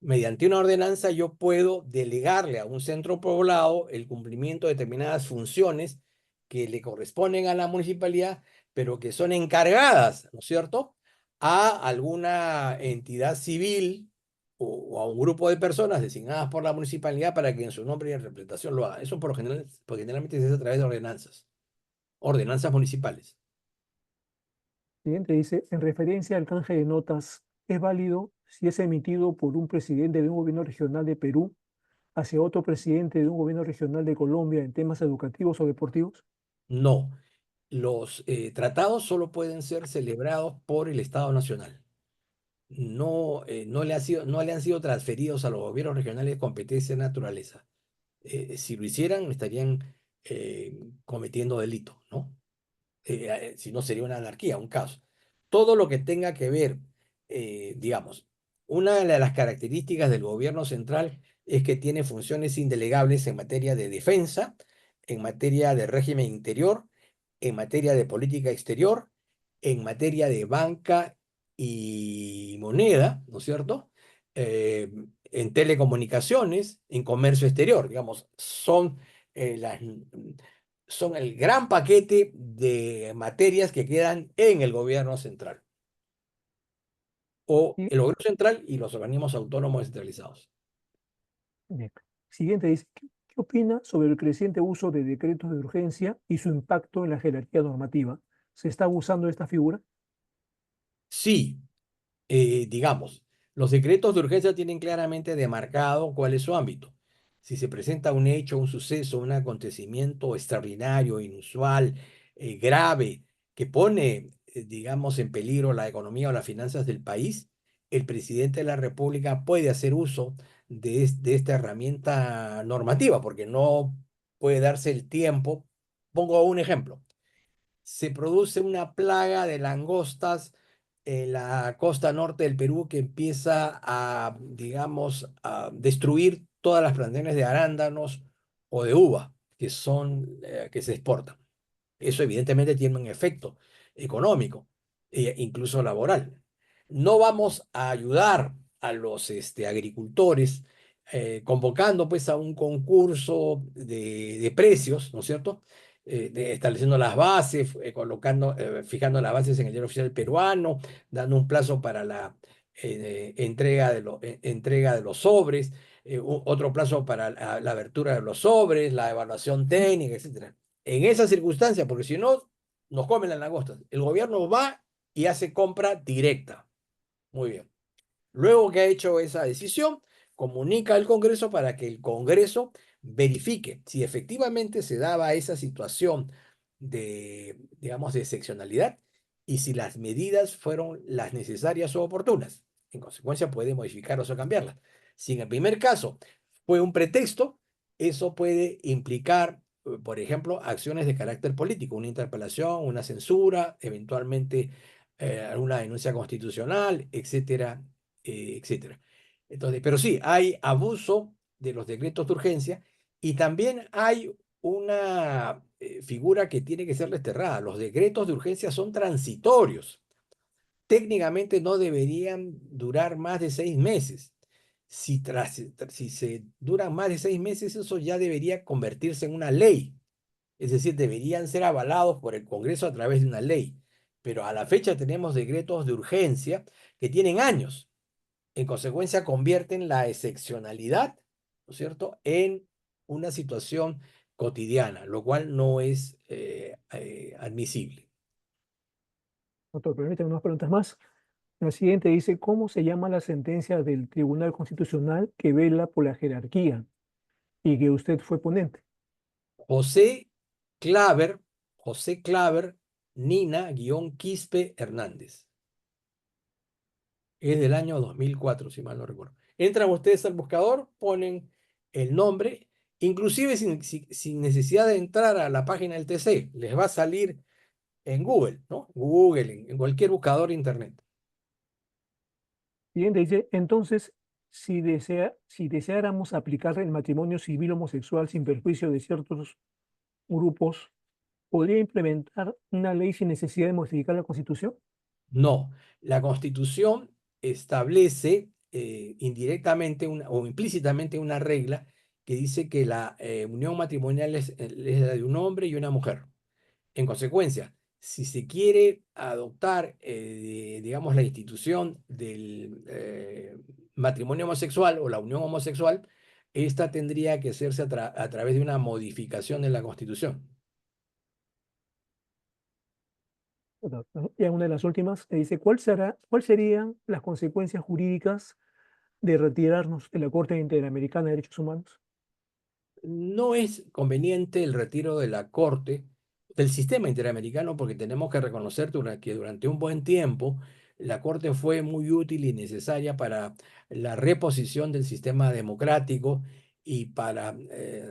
Mediante una ordenanza yo puedo delegarle a un centro poblado el cumplimiento de determinadas funciones que le corresponden a la municipalidad, pero que son encargadas, ¿no es cierto?, a alguna entidad civil o a un grupo de personas designadas por la municipalidad para que en su nombre y en representación lo haga. Eso generalmente se hace a través de ordenanzas municipales. Siguiente dice, en referencia al canje de notas, ¿es válido si es emitido por un presidente de un gobierno regional de Perú hacia otro presidente de un gobierno regional de Colombia en temas educativos o deportivos? No, los tratados solo pueden ser celebrados por el Estado Nacional. No le han sido transferidos a los gobiernos regionales de competencia de naturaleza. Si lo hicieran, estarían cometiendo delito, ¿no? Si no, sería una anarquía, un caos. Todo lo que tenga que ver, digamos, una de las características del gobierno central es que tiene funciones indelegables en materia de defensa, en materia de régimen interior, en materia de política exterior, en materia de banca y moneda, ¿no es cierto? En telecomunicaciones, en comercio exterior, digamos, son el gran paquete de materias que quedan en el gobierno central, o Y, el gobierno central y los organismos autónomos descentralizados. bien. Siguiente dice, ¿qué opina sobre el creciente uso de decretos de urgencia y su impacto en la jerarquía normativa? ¿Se está abusando de esta figura? Sí, digamos, los decretos de urgencia tienen claramente demarcado cuál es su ámbito. Si se presenta un hecho, un suceso, un acontecimiento extraordinario, inusual, grave, que pone, digamos, en peligro la economía o las finanzas del país, el presidente de la República puede hacer uso de esta herramienta normativa, porque no puede darse el tiempo. Pongo un ejemplo. Se produce una plaga de langostas en la costa norte del Perú que empieza a, digamos, a destruir todas las plantaciones de arándanos o de uva que se exportan. Eso evidentemente tiene un efecto económico e incluso laboral. No vamos a ayudar a los agricultores convocando pues a un concurso de precios, ¿no es cierto? Estableciendo las bases, fijando las bases en el diario oficial peruano, dando un plazo para la entrega de los sobres, otro plazo para la abertura de los sobres, la evaluación técnica, etcétera. En esa circunstancia, porque si no, nos comen las langostas. El gobierno va y hace compra directa. Muy bien. Luego que ha hecho esa decisión, comunica al Congreso para que el Congreso verifique si efectivamente se daba esa situación de, digamos, de excepcionalidad y si las medidas fueron las necesarias o oportunas. En consecuencia, puede modificarlas o cambiarlas. Si en el primer caso fue un pretexto, eso puede implicar, por ejemplo, acciones de carácter político, una interpelación, una censura, eventualmente alguna denuncia constitucional, etcétera, etcétera. Entonces, pero sí, hay abuso de los decretos de urgencia y también hay una figura que tiene que ser desterrada. Los decretos de urgencia son transitorios. Técnicamente no deberían durar más de 6 meses. Si se duran más de 6 meses, eso ya debería convertirse en una ley. Es decir, deberían ser avalados por el Congreso a través de una ley. Pero a la fecha tenemos decretos de urgencia que tienen años. En consecuencia, convierten la excepcionalidad, ¿no es cierto?, en una situación cotidiana, lo cual no es admisible. Doctor, permítame unas preguntas más. La siguiente dice, ¿cómo se llama la sentencia del Tribunal Constitucional que vela por la jerarquía y que usted fue ponente? José Claver, José Claver, Nina-Quispe Hernández. Es del año 2004, si mal no recuerdo. Entran ustedes al buscador, ponen el nombre, inclusive sin necesidad de entrar a la página del TC, les va a salir en Google, ¿no? Google, en cualquier buscador de internet. Siguiente dice, entonces, si deseáramos aplicar el matrimonio civil homosexual sin perjuicio de ciertos grupos, ¿podría implementar una ley sin necesidad de modificar la Constitución? No, la Constitución establece indirectamente o implícitamente una regla que dice que la unión matrimonial es la de un hombre y una mujer. En consecuencia, si se quiere adoptar, digamos, la institución del matrimonio homosexual o la unión homosexual, esta tendría que hacerse a través de una modificación de la Constitución. Y en una de las últimas, dice, cuál serían las consecuencias jurídicas de retirarnos de la Corte Interamericana de Derechos Humanos? No es conveniente el retiro de la Corte, del sistema interamericano, porque tenemos que reconocer que durante un buen tiempo la Corte fue muy útil y necesaria para la reposición del sistema democrático y para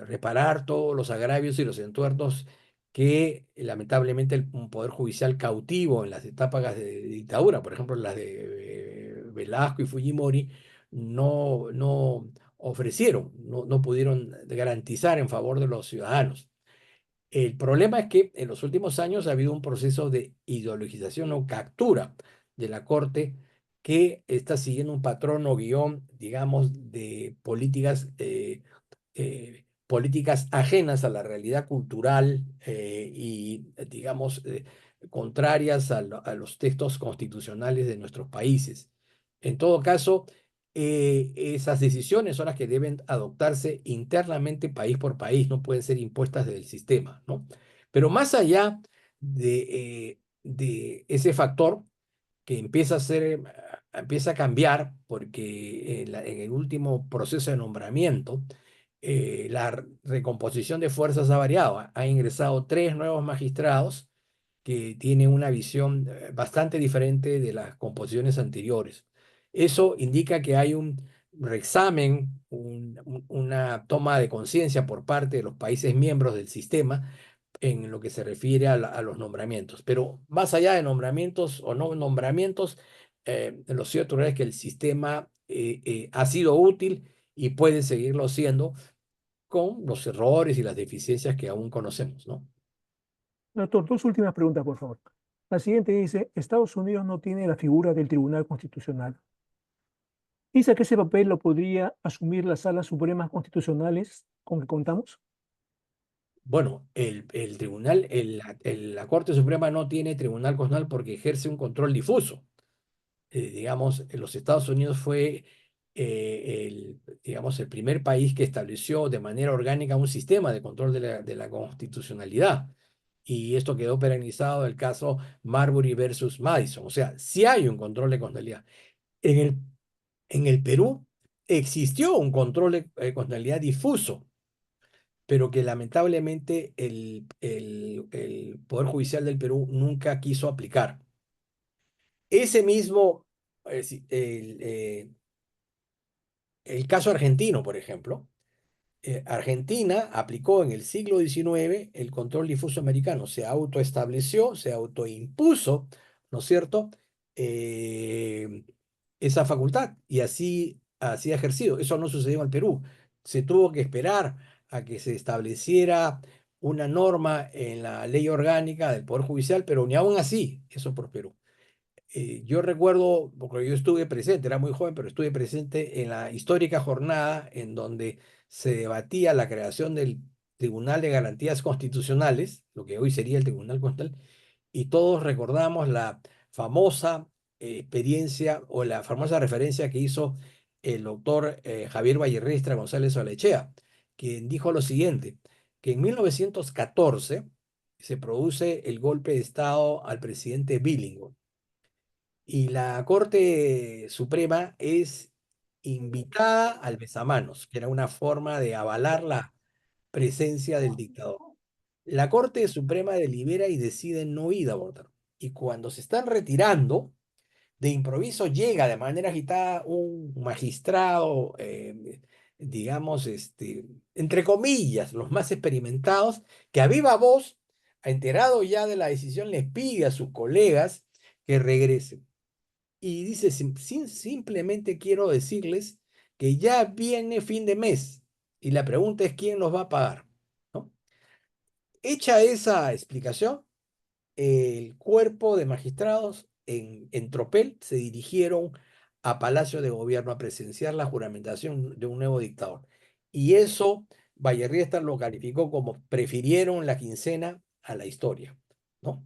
reparar todos los agravios y los entuertos que lamentablemente un poder judicial cautivo en las etapas de dictadura, por ejemplo las de Velasco y Fujimori, no ofrecieron, no pudieron garantizar en favor de los ciudadanos. El problema es que en los últimos años ha habido un proceso de ideologización o captura de la Corte que está siguiendo un patrón o guión, digamos, de políticas ajenas a la realidad cultural y, digamos, contrarias a los textos constitucionales de nuestros países. En todo caso, esas decisiones son las que deben adoptarse internamente país por país, no pueden ser impuestas del sistema, ¿no? Pero más allá de ese factor que empieza a cambiar, porque en el último proceso de nombramiento, la recomposición de fuerzas ha variado. Ha ingresado 3 nuevos magistrados que tienen una visión bastante diferente de las composiciones anteriores. Eso indica que hay un reexamen, una toma de conciencia por parte de los países miembros del sistema en lo que se refiere a los nombramientos. Pero más allá de nombramientos o no nombramientos, lo cierto es que el sistema ha sido útil y puede seguirlo siendo con los errores y las deficiencias que aún conocemos, ¿no? Doctor, dos últimas preguntas, por favor. La siguiente dice, Estados Unidos no tiene la figura del Tribunal Constitucional. ¿Piensa que ese papel lo podría asumir las salas supremas constitucionales con que contamos? Bueno, el tribunal, la Corte Suprema no tiene tribunal constitucional porque ejerce un control difuso. Digamos, en los Estados Unidos fue digamos, el primer país que estableció de manera orgánica un sistema de control de la constitucionalidad. Y esto quedó perenizado en el caso Marbury versus Madison. O sea, sí hay un control de constitucionalidad. En el, en el Perú existió un control de constitucionalidad difuso, pero que lamentablemente el Poder Judicial del Perú nunca quiso aplicar. Ese mismo, el caso argentino, por ejemplo, Argentina aplicó en el siglo XIX el control difuso americano, se autoestableció, se autoimpuso, ¿no es cierto?, Eh, esa facultad y así ha ejercido. Eso no sucedió en el Perú. Se tuvo que esperar a que se estableciera una norma en la ley orgánica del Poder Judicial, pero ni aún así eso prosperó. Yo recuerdo, porque yo estuve presente, era muy joven, pero estuve presente en la histórica jornada en donde se debatía la creación del Tribunal de Garantías Constitucionales, lo que hoy sería el Tribunal Constitucional, y todos recordamos la famosa experiencia o la famosa referencia que hizo el doctor Javier Vallerrestra González Olechea, quien dijo lo siguiente, que en 1914 se produce el golpe de Estado al presidente Billingham. Y la Corte Suprema es invitada al besamanos, que era una forma de avalar la presencia del dictador. La Corte Suprema delibera y decide no ir a votar. Y cuando se están retirando, de improviso llega de manera agitada un magistrado, digamos, entre comillas, los más experimentados, que a viva voz, enterado ya de la decisión, les pide a sus colegas que regresen. Y dice, simplemente quiero decirles que ya viene fin de mes y la pregunta es quién nos va a pagar, ¿no? Hecha esa explicación, el cuerpo de magistrados en tropel se dirigieron a Palacio de Gobierno a presenciar la juramentación de un nuevo dictador. Y eso Bayerriesta lo calificó como prefirieron la quincena a la historia, ¿no?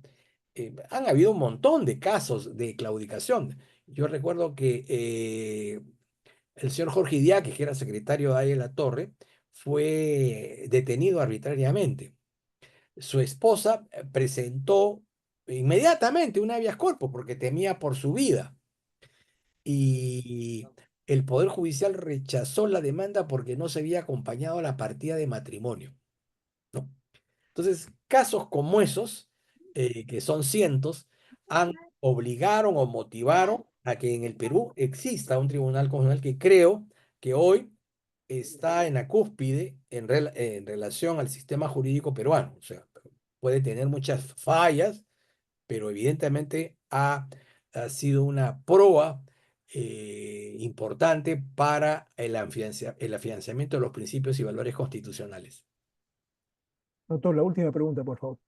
Han habido un montón de casos de claudicación. Yo recuerdo que el señor Jorge Idiáquez, que era secretario de ahí en la Torre, fue detenido arbitrariamente. Su esposa presentó inmediatamente un habeas corpus porque temía por su vida. Y el Poder Judicial rechazó la demanda porque no se había acompañado a la partida de matrimonio, ¿no? Entonces, casos como esos, que son cientos, obligaron o motivaron a que en el Perú exista un tribunal constitucional que creo que hoy está en la cúspide en relación al sistema jurídico peruano. O sea, puede tener muchas fallas, pero evidentemente ha sido una proa importante para el afianzamiento de los principios y valores constitucionales. Doctor, la última pregunta, por favor.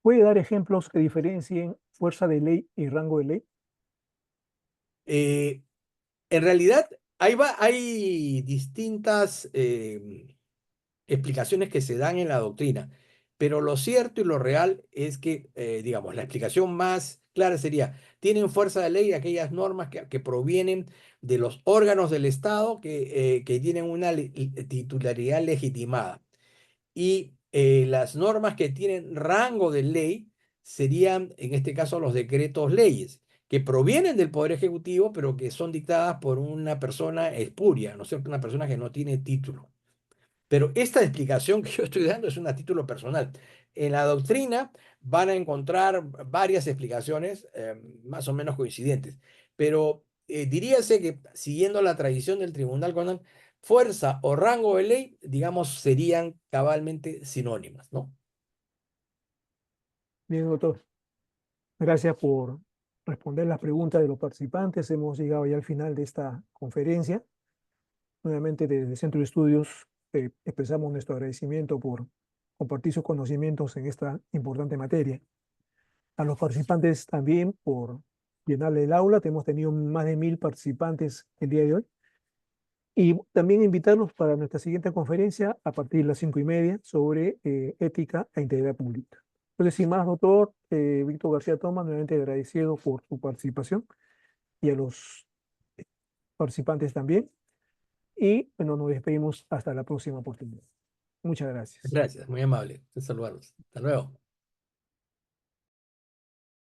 ¿Puede dar ejemplos que diferencien fuerza de ley y rango de ley? Eh, en realidad, hay distintas explicaciones que se dan en la doctrina, pero lo cierto y lo real es que, digamos, la explicación más clara sería, tienen fuerza de ley aquellas normas que provienen de los órganos del Estado que tienen una titularidad legitimada. Y las normas que tienen rango de ley serían, en este caso, los decretos leyes, que provienen del Poder Ejecutivo, pero que son dictadas por una persona espuria, ¿no es cierto? Una persona que no tiene título. Pero esta explicación que yo estoy dando es un a título personal. En la doctrina van a encontrar varias explicaciones más o menos coincidentes, pero diríase que siguiendo la tradición del Tribunal Constitucional, fuerza o rango de ley, digamos, serían cabalmente sinónimas, ¿no? Bien, doctor. Gracias por responder las preguntas de los participantes. Hemos llegado ya al final de esta conferencia. Nuevamente, desde el Centro de Estudios, expresamos nuestro agradecimiento por compartir sus conocimientos en esta importante materia. A los participantes también por llenarle el aula. Hemos tenido más de 1000 participantes el día de hoy. Y también invitarlos para nuestra siguiente conferencia a partir de las 5:30 sobre ética e integridad pública. Entonces, sin más, doctor Víctor García Tomás, nuevamente agradecido por su participación y a los participantes también. Y bueno, nos despedimos hasta la próxima oportunidad. Muchas gracias. Gracias, muy amable. Saludarlos. Hasta luego.